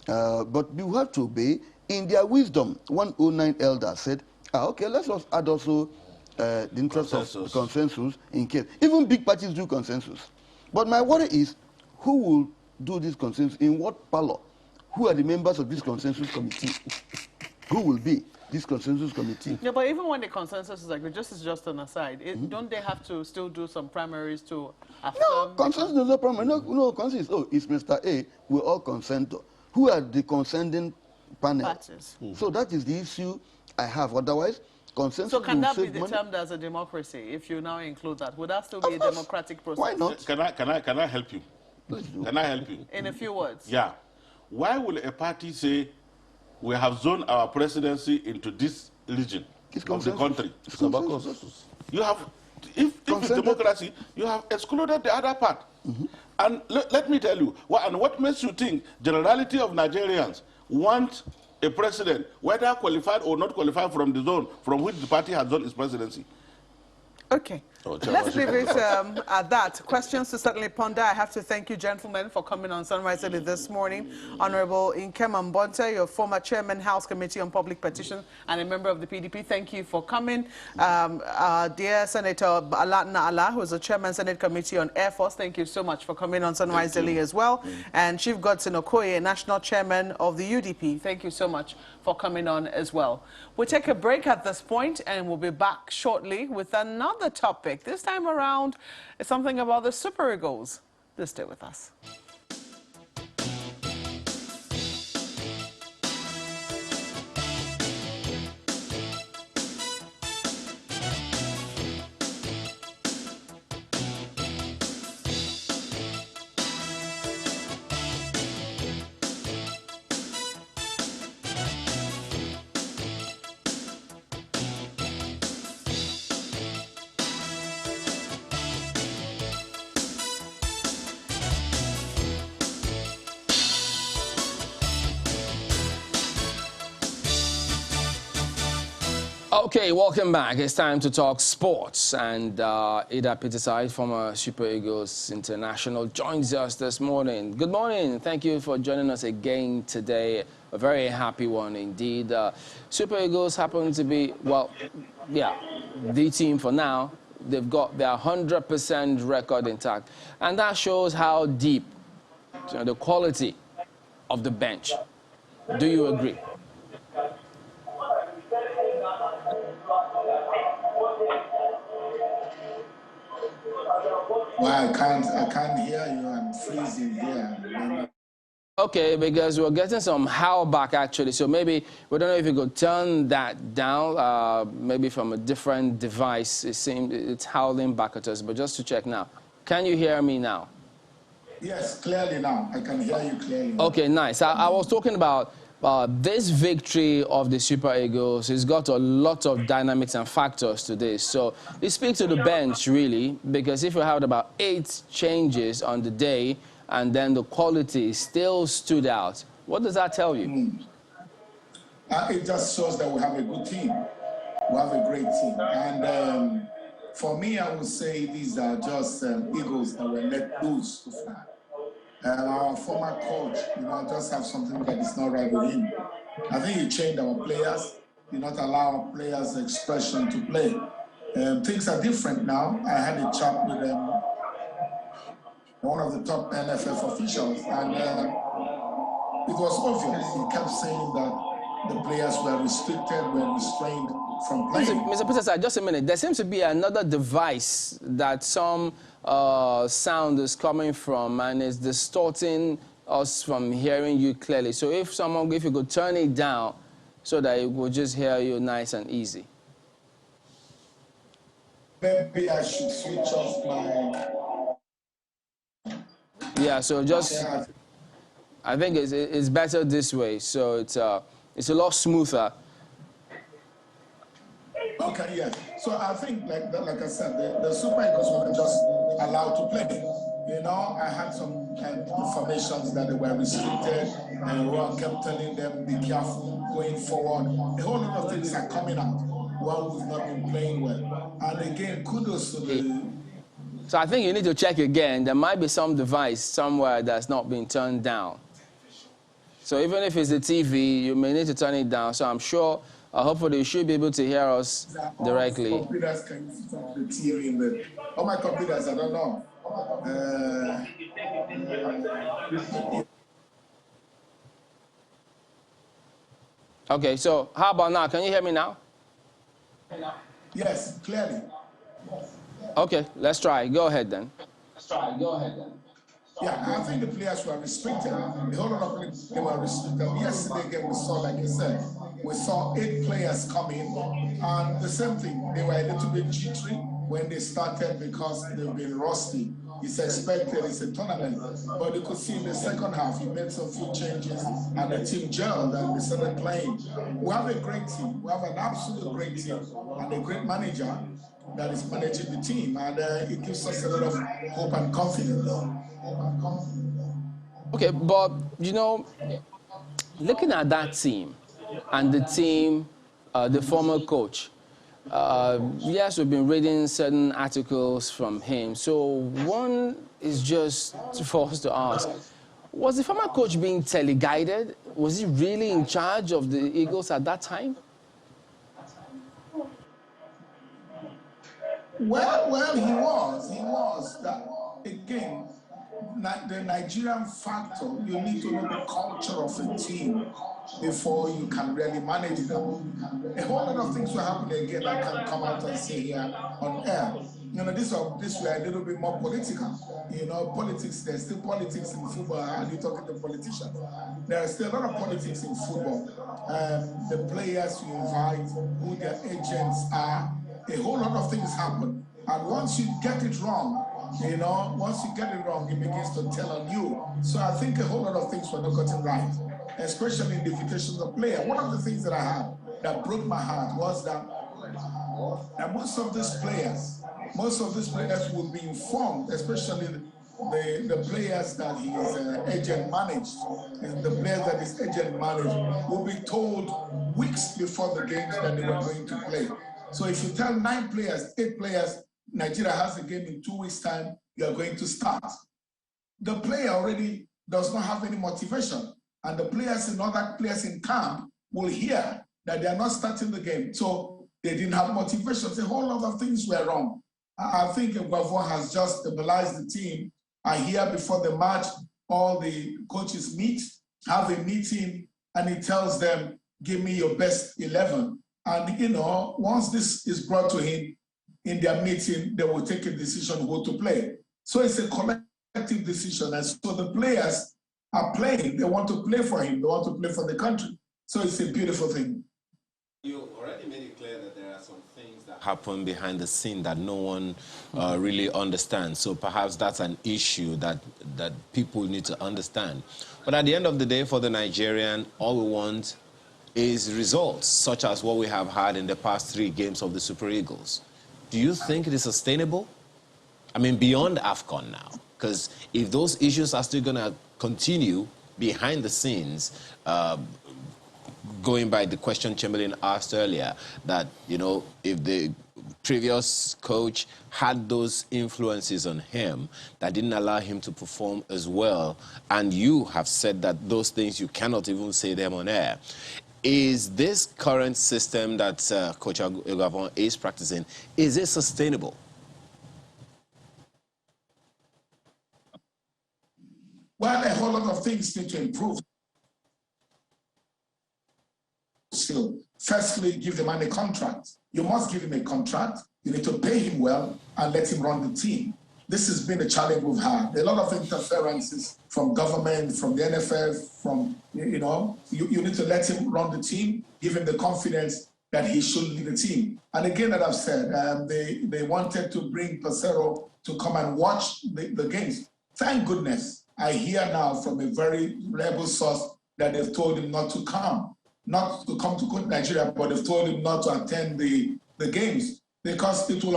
but we have to obey. In their wisdom, 109 elders said, okay, let's just add also the interest of consensus in case. Even big parties do consensus. But my worry is, who will do this consensus? In what parlor? Who are the members of this consensus committee? Who will be this consensus committee? Yeah, but even when the consensus is agreed, just an aside, don't they have to still do some primaries to affirm? No, consensus is no primary. No, consensus. Oh, it's Mr. A. We all consent. Who are the consenting panel? Parties. So that is the issue I have. Otherwise, consensus. So can that be termed as a democracy if you now include that? Would that still be a democratic process? Why not? Can I help you? Please do. Can I help you? In a few words. Yeah. Why will a party say we have zoned our presidency into this region of the country? It's consensus. You have, if it's democracy, you have excluded the other part. And let me tell you, what makes you think generality of Nigerians want a president, whether qualified or not qualified from the zone from which the party has done its presidency? Okay. Let's leave it at that. Questions to certainly ponder. I have to thank you, gentlemen, for coming on Sunrise Daily this morning. Honorable Nkem Ambonte, your former chairman, House Committee on Public Petitions, and a member of the PDP, thank you for coming. Dear Senator Alatna Allah, who is the chairman, Senate Committee on Air Force, thank you so much for coming on Sunrise Daily as well. And Chief Godson Okoye, national chairman of the UDP, thank you so much for coming on as well. We'll take a break at this point, and we'll be back shortly with another topic. This time around, it's something about the Super Eagles. Just stay with us. Okay, welcome back. It's time to talk sports. And Ida Peterside, former Super Eagles International, joins us this morning. Good morning. Thank you for joining us again today. A very happy one indeed. Super Eagles happen to be, well, yeah, the team for now. They've got their 100% record intact. And that shows how deep, the quality of the bench. Do you agree? Well, I can't hear you. I'm freezing here. Okay, because we're getting some howl back actually, so maybe we don't know if you could turn that down, maybe from a different device. It seems it's howling back at us, but just to check now. Can you hear me now? Yes, clearly now. I can hear you clearly now. Okay, nice. I was talking about this victory of the Super Eagles. It's got a lot of dynamics and factors to this. So it speaks to the bench, really, because if you had about 8 changes on the day and then the quality still stood out, what does that tell you? It just shows that we have a good team. We have a great team. And for me, I would say these are just Eagles that were let loose to fly. Our former coach, just have something that is not right with him. I think he changed our players, did not allow our players' expression to play. Things are different now. I had a chat with one of the top NFF officials, and it was obvious. He kept saying that the players were restricted, were restrained from playing. Mr. Peter, just a minute. There seems to be another device that some sound is coming from, and it's distorting us from hearing you clearly. So if you could turn it down so that it will just hear you nice and easy. Maybe I should switch off my... Yeah, so just... I think it's better this way, so it's a lot smoother. Okay, yeah. So I think, like I said, the Super Eagles were just allowed to play. I had some informations that they were restricted, and Ron kept telling them, be careful going forward. A whole lot of things are coming out while we've not been playing well. And again, kudos to the... So I think you need to check again. There might be some device somewhere that's not been turned down. So even if it's the TV, you may need to turn it down. So I'm sure, hopefully, you should be able to hear us directly. All computers can fit on the TV in the... All my computers, I don't know. Okay, so how about now? Can you hear me now? Yes, clearly. Okay, let's try. Go ahead then. Yeah, I think the players were restricted. The whole lot of players were restricted. Yesterday again, we saw, like you said, we saw 8 players come in, and the same thing, they were a little bit jittery when they started because they've been rusty. It's expected, it's a tournament. But you could see in the second half, he made some few changes, and the team gelled, and they started playing. We have a great team. We have an absolute great team, and a great manager that is managing the team, and it gives us a lot of hope and confidence. Okay, but, looking at that team and the team, the former coach, yes, we've been reading certain articles from him. So one is just for us to ask, was the former coach being teleguided? Was he really in charge of the Eagles at that time? Well, he was. That, again, the Nigerian factor, you need to know the culture of a team before you can really manage it. A whole lot of things will happen again. I can come out and say here on air. This were a little bit more political. Politics, there's still politics in football. How do you talk to the politicians? There's still a lot of politics in football. The players you invite, who their agents are, a whole lot of things happen. And once you get it wrong, it begins to tell on you. So I think a whole lot of things were not gotten right, especially in the invitations of players. One of the things that I had that broke my heart was that most of these players will be informed, especially the players that his agent managed, and the players that his agent managed will be told weeks before the games that they were going to play. So if you tell 9 players, 8 players, Nigeria has a game in 2 weeks' time, you are going to start. The player already does not have any motivation, and the players and other players in camp will hear that they are not starting the game. So they didn't have motivation. A whole lot of things were wrong. I think Guavon has just stabilized the team. I hear before the match, all the coaches meet, have a meeting, and he tells them, give me your best 11. And, once this is brought to him in their meeting, they will take a decision who to play. So it's a collective decision. And so the players are playing. They want to play for him. They want to play for the country. So it's a beautiful thing. You already made it clear that there are some things that happen behind the scene that no one really understands. So perhaps that's an issue that people need to understand. But at the end of the day, for the Nigerian, all we want is results, such as what we have had in the past 3 games of the Super Eagles. Do you think it is sustainable? I mean, beyond AFCON now. Because if those issues are still going to continue behind the scenes, going by the question Chamberlain asked earlier, that, you know, if the previous coach had those influences on him that didn't allow him to perform as well, and you have said that those things, you cannot even say them on air. Is this current system that Coach Egavon is practicing, is it sustainable? Well, a whole lot of things need to improve. Still, firstly, give the man a contract. You must give him a contract. You need to pay him well and let him run the team. This has been a challenge we've had. A lot of interferences from government, from the NFF, from, you know, you need to let him run the team, give him the confidence that he should lead the team. And again, that I've said, they wanted to bring Pesero to come and watch the games. Thank goodness. I hear now from a very reliable source that they've told him not to come to Nigeria, but they've told him not to attend the games because it will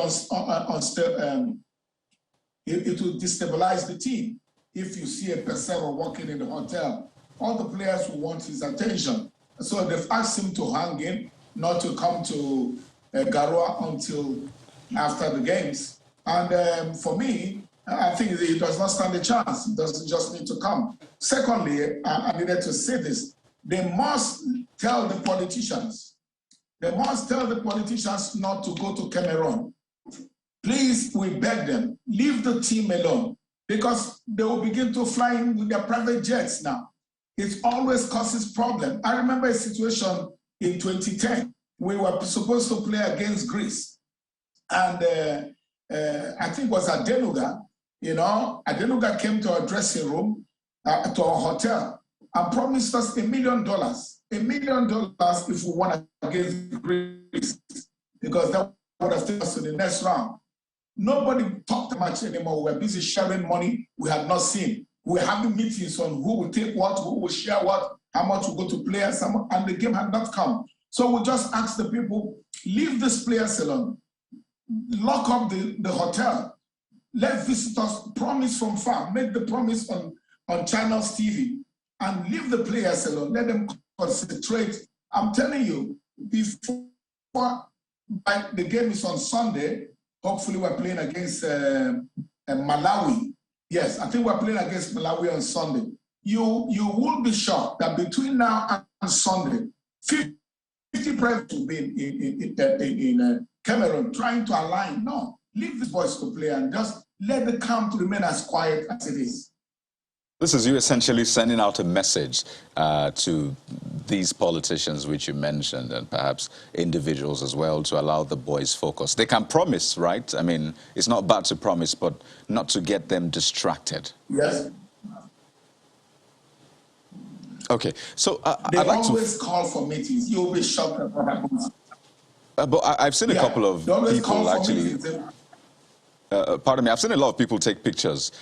it will destabilize the team. If you see a Pesero walking in the hotel, all the players will want his attention. So they've asked him to hang in, not to come to Garoua until after the games. And for me, I think he does not stand a chance. He doesn't just need to come. Secondly, I needed to say this. They must tell the politicians. They must tell the politicians not to go to Cameroon. Please, we beg them, leave the team alone because they will begin to fly in with their private jets now. It always causes problems. I remember a situation in 2010. We were supposed to play against Greece. And I think it was Adenuga. You know, Adenuga came to our dressing room, to our hotel, and promised us $1 million. $1 million if we won against Greece, because that would have taken us to the next round. Nobody talked much anymore. We were busy sharing money we had not seen. We were having meetings on who will take what, who will share what, how much will go to players, and the game had not come. So we just asked the people, leave these players alone. Lock up the hotel. Let visitors promise from far. Make the promise on Channels TV and leave the players alone. Let them concentrate. I'm telling you, before the game is on Sunday, hopefully we're playing against Malawi. Yes, I think we're playing against Malawi on Sunday. You will be shocked that between now and Sunday, 50 players will be in Cameroon trying to align. No, leave these boys to play and just let the camp remain as quiet as it is. This is you essentially sending out a message to these politicians which you mentioned, and perhaps individuals as well, to allow the boys focus. They can promise, right? I mean, it's not bad to promise, but not to get them distracted. Yes. Okay, so they always call for meetings. You'll be shocked at what happens. But I've seen a couple of people actually. Pardon me, I've seen a lot of people take pictures,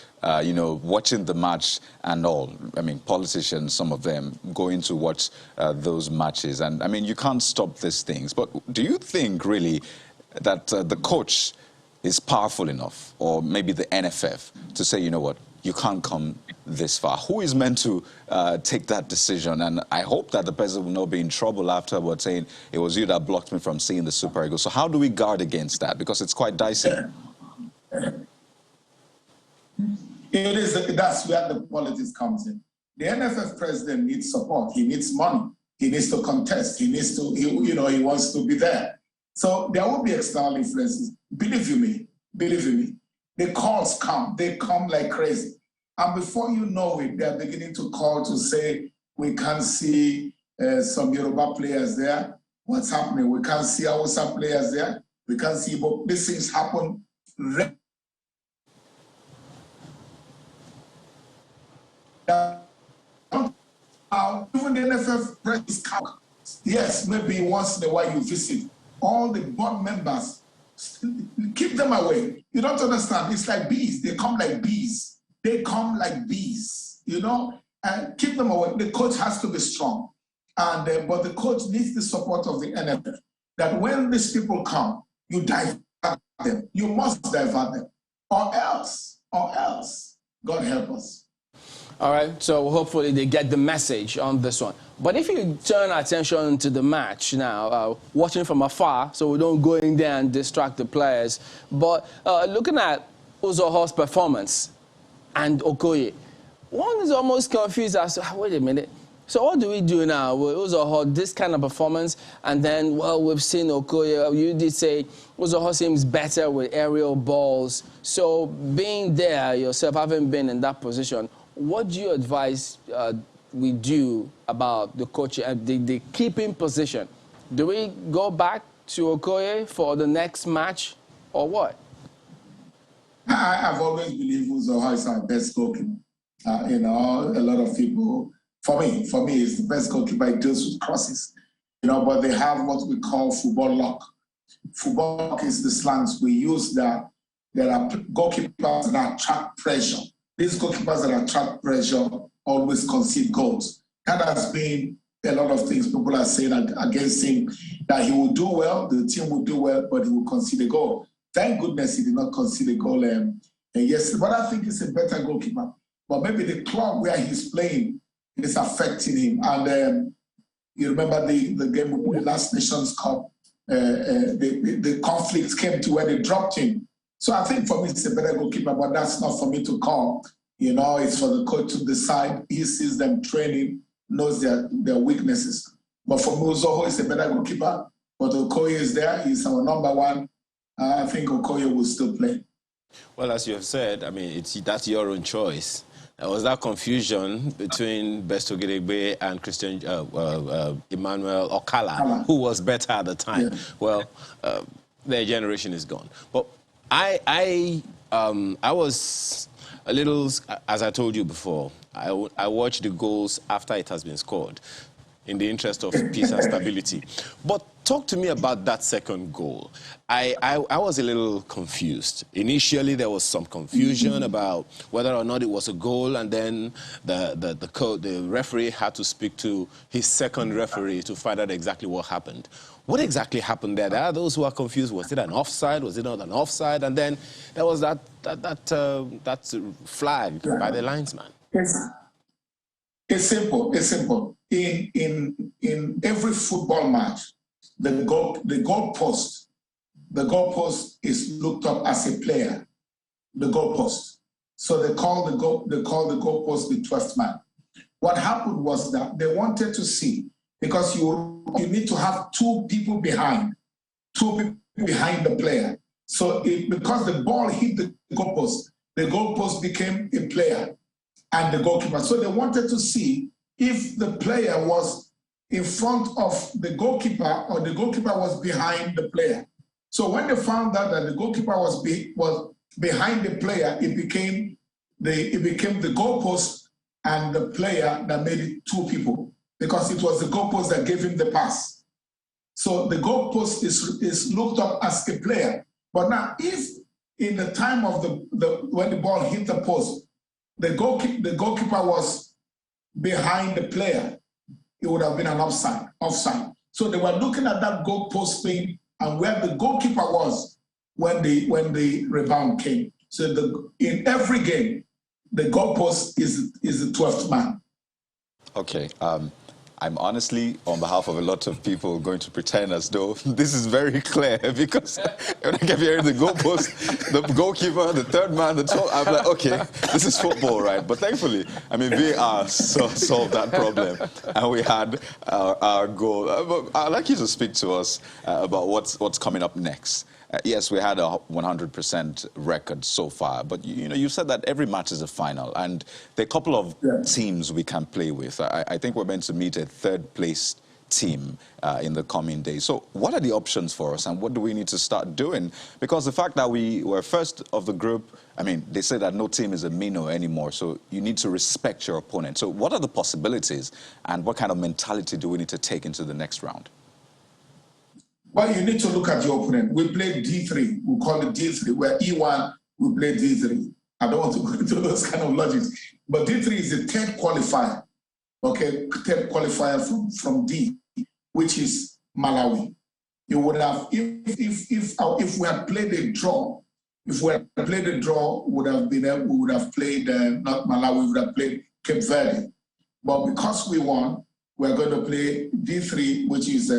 you know, watching the match and all. I mean, politicians, some of them, going to watch those matches. And, I mean, you can't stop these things. But do you think, really, that the coach is powerful enough, or maybe the NFF, to say, you know what, you can't come this far? Who is meant to take that decision? And I hope that the president will not be in trouble afterwards saying, it was you that blocked me from seeing the Super Eagles. So how do we guard against that? Because it's quite dicey. It is. That's where the politics comes in. The NFF president needs support. He needs money. He needs to contest. He needs to. He wants to be there. So there will be external influences. Believe you me. The calls come. They come like crazy. And before you know it, they're beginning to call to say we can't see some Yoruba players there. What's happening? We can't see Hausa players there. We can't see. But these things happen. even the NFF press is cow. Yes, maybe once in a while you visit. All the board members, keep them away. You don't understand. It's like bees. They come like bees. They come like bees, you know, and keep them away. The coach has to be strong. And but the coach needs the support of the NFF. That when these people come, you divert them. You must divert them. Or else, God help us. All right, so hopefully they get the message on this one. But if you turn attention to the match now, watching from afar, so we don't go in there and distract the players, but looking at Uzoho's performance and Okoye, one is almost confused as to, wait a minute, so what do we do now with Uzoho, this kind of performance, and then, well, we've seen Okoye, you did say Uzoho seems better with aerial balls, so being there yourself, having been in that position, what do you advise we do about the coach and the keeping position? Do we go back to Okoye for the next match or what? I've always believed Uzoho is our best goalkeeper. You know, a lot of people, for me, he's the best goalkeeper. He deals with crosses. You know, but they have what we call football lock. Football lock is the slangs we use that there are goalkeepers that attract pressure. These goalkeepers that attract pressure always concede goals. That has been a lot of things people are saying against him, that he will do well, the team will do well, but he will concede a goal. Thank goodness he did not concede a goal yesterday. But I think he's a better goalkeeper. But maybe the club where he's playing is affecting him. And you remember the game with the last Nations Cup, the conflict came to where they dropped him. So I think for me, it's a better goalkeeper, but that's not for me to call. You know, it's for the coach to decide. He sees them training, knows their weaknesses. But for me, Uzoho is a better goalkeeper. But Okoye is there. He's our number one. I think Okoye will still play. Well, as you have said, I mean, that's your own choice. There was that confusion between Besto Gedegbe and Christian Emmanuel Okala, who was better at the time. Yeah. Well, their generation is gone. But I was a little, as I told you before, I watched the goals after it has been scored in the interest of peace and stability. But talk to me about that second goal. I was a little confused. Initially, there was some confusion about whether or not it was a goal, and then the referee had to speak to his second referee to find out exactly what happened. What exactly happened there? There are those who are confused. Was it an offside? Was it not an offside? And then there was that flag by the linesman. It's simple. It's simple. In every football match, the goalpost is looked up as a player. The goalpost. So they call the goalpost the 12th man. What happened was that they wanted to see, because you need to have two people behind the player. So because the ball hit the goalpost became a player and the goalkeeper. So they wanted to see if the player was in front of the goalkeeper or the goalkeeper was behind the player. So when they found out that the goalkeeper was behind the player, it became the goalpost and the player that made it two people, because it was the goalpost that gave him the pass. So the goalpost is looked up as a player. But now, if in the time of when the ball hit the post, the goalkeeper was behind the player, it would have been an offside. So they were looking at that goalpost thing and where the goalkeeper was when the rebound came. So in every game, the goalpost is the 12th man. Okay. I'm honestly, on behalf of a lot of people, going to pretend as though this is very clear, because when I kept hearing the goalpost, the goalkeeper, the third man, I'm like, okay, this is football, right? But thankfully, I mean, VAR solved that problem, and we had our goal. But I'd like you to speak to us about what's coming up next. Yes, we had a 100% record so far, but you said that every match is a final, and there are a couple of teams we can play with. I think we're meant to meet a third-place team in the coming days. So what are the options for us, and what do we need to start doing? Because the fact that we were first of the group, I mean, they say that no team is a minnow anymore, so you need to respect your opponent. So what are the possibilities, and what kind of mentality do we need to take into the next round? Well, you need to look at your opponent. We played D3. We call it D3, where E1, we play D3. I don't want to go into those kind of logics. But D3 is the third qualifier, okay? Third qualifier from D, which is Malawi. You would have, if we had played a draw, we would have played not Malawi, we would have played Cape Verde. But because we won, we're going to play D3, which is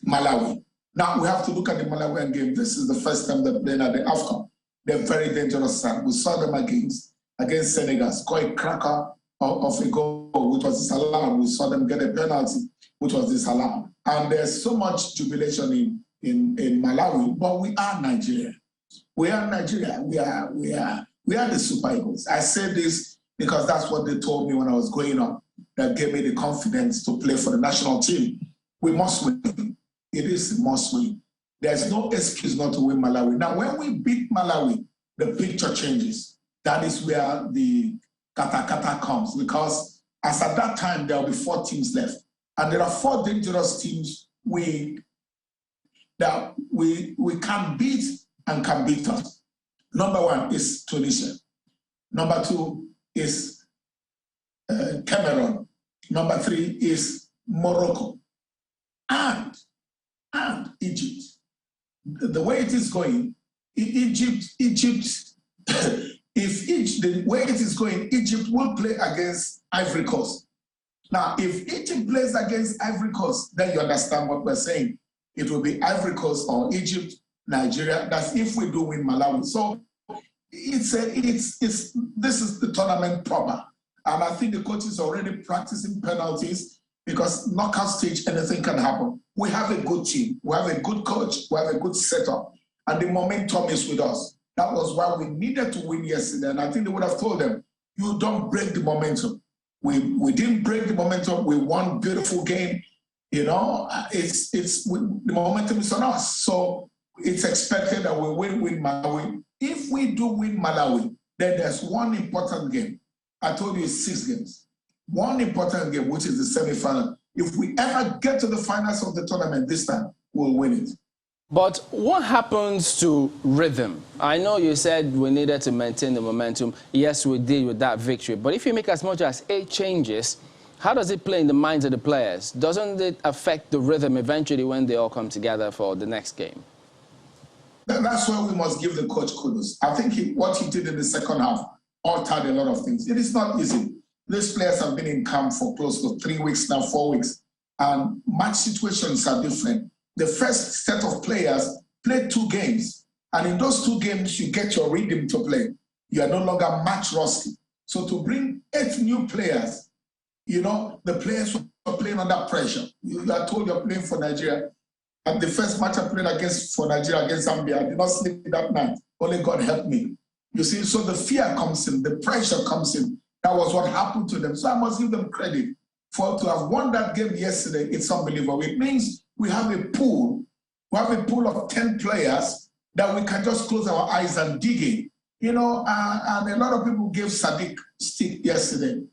Malawi. Now we have to look at the Malawian game. This is the first time they're playing at the AFCON. They're very dangerous side. We saw them against Senegal, score a cracker of a goal, which was disallowed. We saw them get a penalty, which was disallowed. And there's so much jubilation in Malawi, but we are Nigeria. We are Nigeria. We are the Super Eagles. I say this because that's what they told me when I was growing up. That gave me the confidence to play for the national team. We must win. It is a must win. There's no excuse not to win Malawi. Now, when we beat Malawi, the picture changes. That is where the kata comes, because as at that time, there will be 4 teams left. And there are 4 dangerous teams that we can beat and can beat us. Number 1 is Tunisia. Number 2 is Cameroon. Number 3 is Morocco. And Egypt. The way it is going, the way it is going, Egypt will play against Ivory Coast. Now, if Egypt plays against Ivory Coast, then you understand what we're saying. It will be Ivory Coast or Egypt, Nigeria. That's if we do win Malawi. So this is the tournament proper. And I think the coach is already practicing penalties, because knockout stage, anything can happen. We have a good team. We have a good coach. We have a good setup. And the momentum is with us. That was why we needed to win yesterday. And I think they would have told them, you don't break the momentum. We didn't break the momentum. We won beautiful game. You know, the momentum is on us. So it's expected that we will win Malawi. If we do win Malawi, then there's one important game. I told you it's 6 games. One important game, which is the semi-final. If we ever get to the finals of the tournament this time, we'll win it. But what happens to rhythm? I know you said we needed to maintain the momentum. Yes, we did with that victory. But if you make as much as 8 changes, how does it play in the minds of the players? Doesn't it affect the rhythm eventually when they all come together for the next game? That's why we must give the coach kudos. I think what he did in the second half altered a lot of things. It is not easy. These players have been in camp for close to 3 weeks now, 4 weeks, and match situations are different. The first set of players played 2 games, and in those 2 games, you get your rhythm to play. You are no longer match rusty. So to bring 8 new players, you know, the players were playing under pressure. You are told you're playing for Nigeria. And the first match I played for Nigeria against Zambia, I did not sleep that night. Only God helped me. You see, so the fear comes in, the pressure comes in. That was what happened to them. So I must give them credit for to have won that game yesterday. It's unbelievable. It means we have a pool. We have a pool of 10 players that we can just close our eyes and dig in. You know, and a lot of people gave Sadiq stick yesterday.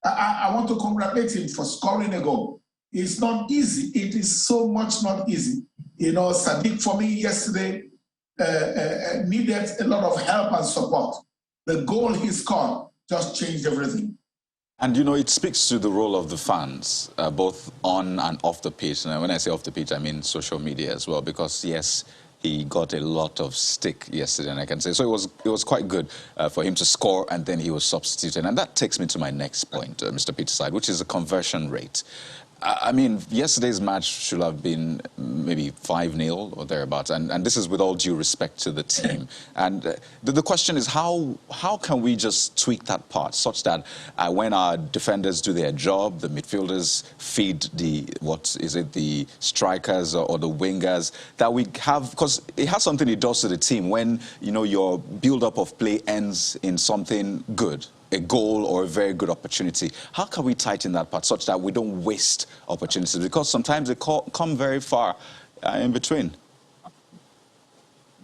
I want to congratulate him for scoring a goal. It's not easy. It is so much not easy. You know, Sadiq for me yesterday needed a lot of help and support. The goal he scored just changed everything. And, you know, it speaks to the role of the fans, both on and off the pitch. And when I say off the pitch, I mean social media as well, because, yes, he got a lot of stick yesterday, and I can say. So it was quite good for him to score, and then he was substituted. And that takes me to my next point, Mr. Peterside, which is the conversion rate. I mean, yesterday's match should have been maybe 5-0 or thereabouts, and this is with all due respect to the team. And the question is, how can we just tweak that part such that when our defenders do their job, the midfielders feed the strikers or the wingers, that we have, because it has something it does to the team when, you know, your build-up of play ends in something good. a goal or a very good opportunity. How can we tighten that part such that we don't waste opportunities? Because sometimes they come very far in between.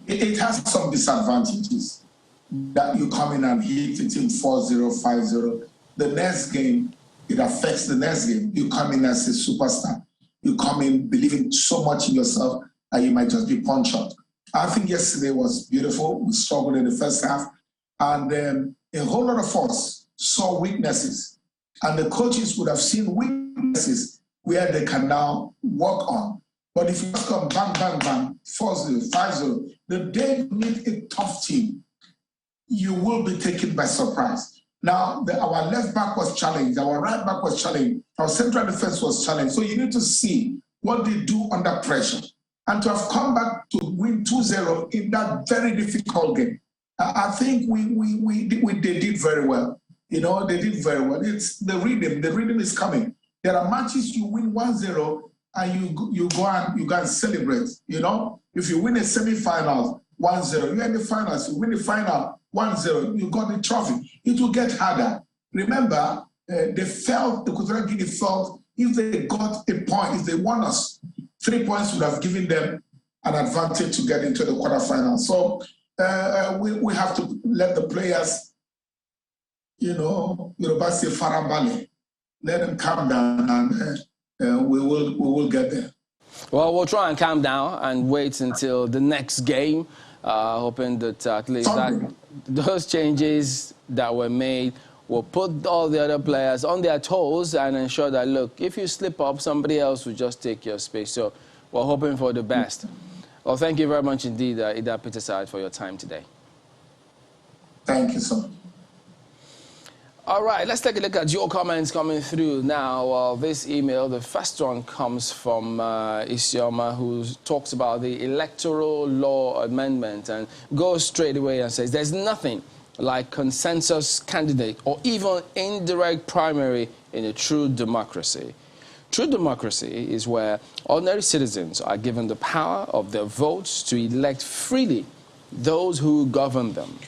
It has some disadvantages that you come in and hit it in 4-0, 5-0. The next game, it affects the next game. You come in as a superstar. You come in believing so much in yourself that you might just be punctured. I think yesterday was beautiful. We struggled in the first half. And a whole lot of us saw weaknesses. And the coaches would have seen weaknesses where they can now work on. But if you just come bang, bang, bang, 4-0, 5-0, the day you meet a tough team, you will be taken by surprise. Now, our left back was challenged, our right back was challenged, our central defense was challenged. So you need to see what they do under pressure. And to have come back to win 2-0 in that very difficult game, I think they did very well. You know, they did very well. It's the rhythm is coming. There are matches you win 1-0 and you go and celebrate. You know, if you win a semi-final 1-0, you're in the finals. You win the final 1-0, you got the trophy. It will get harder. Remember, the Equatorial Guinea felt if they got a point, if they won us, 3 points would have given them an advantage to get into the quarterfinals. So we have to let the players, you know, say farambale, let them calm down, and we will get there. Well, we'll try and calm down and wait until the next game, hoping that at least those changes that were made will put all the other players on their toes and ensure that, look, if you slip up, somebody else will just take your space. So we're hoping for the best. Well, thank you very much indeed, Ida Peterside, for your time today. Thank you, sir. All right, let's take a look at your comments coming through now. This email, the first one comes from Isioma, who talks about the electoral law amendment and goes straight away and says there's nothing like consensus candidate or even indirect primary in a true democracy. True democracy is where ordinary citizens are given the power of their votes to elect freely those who govern them.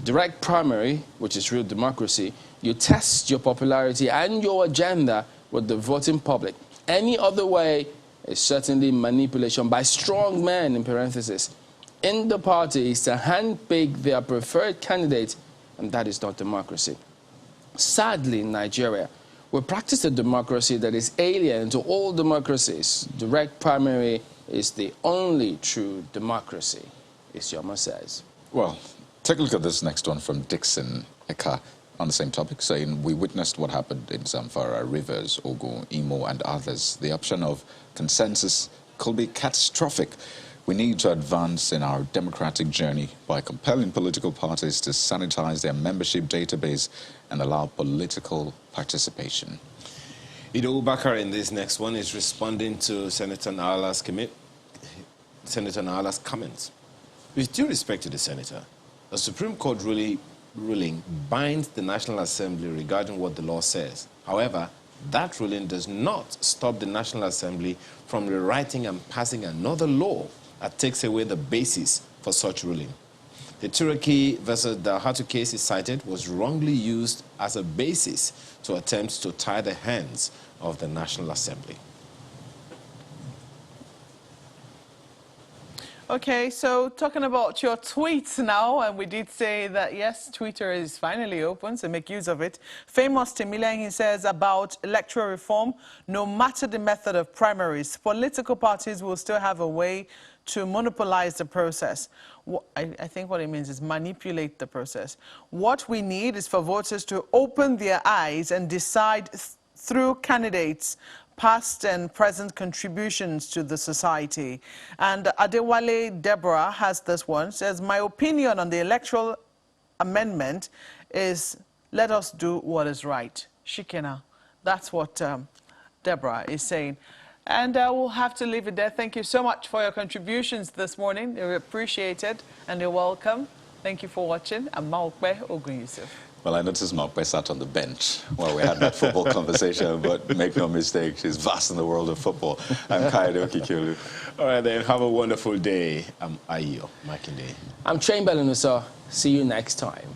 Direct primary, which is real democracy, you test your popularity and your agenda with the voting public. Any other way is certainly manipulation by strong men, in parentheses, in the parties to handpick their preferred candidate, and that is not democracy. Sadly, in Nigeria, we practice a democracy that is alien to all democracies. Direct primary is the only true democracy, Isioma says. Well, take a look at this next one from Dixon Eka on the same topic, saying we witnessed what happened in Zamfara, Rivers, Ogun, Imo, and others. The option of consensus could be catastrophic. We need to advance in our democratic journey by compelling political parties to sanitize their membership database and allow political participation. Ido Bakar in this next one is responding to Senator Naala's comments. With due respect to the senator, a Supreme Court ruling binds the National Assembly regarding what the law says. However, that ruling does not stop the National Assembly from rewriting and passing another law that takes away the basis for such ruling. The Turkey versus Dahatu case is cited was wrongly used as a basis to attempt to tie the hands of the National Assembly. Okay, so talking about your tweets now, and we did say that, yes, Twitter is finally open, so make use of it. Famous Timilehin says about electoral reform, no matter the method of primaries, political parties will still have a way to monopolize the process. I think what it means is manipulate the process. What we need is for voters to open their eyes and decide through candidates past and present contributions to the society. And Adewale Deborah has this one, says, my opinion on the electoral amendment is let us do what is right. Shikena. That's what Deborah is saying. And we'll have to leave it there. Thank you so much for your contributions this morning. They're appreciated and you're welcome. Thank you for watching. I'm Maokbe Ogun Yusuf. Well, I noticed Maokbe sat on the bench while we had that football conversation, but make no mistake, she's vast in the world of football. I'm Kaido Kikiolu. All right, then, have a wonderful day. I'm Ayo Makinde. I'm Chamberlain Uso. See you next time.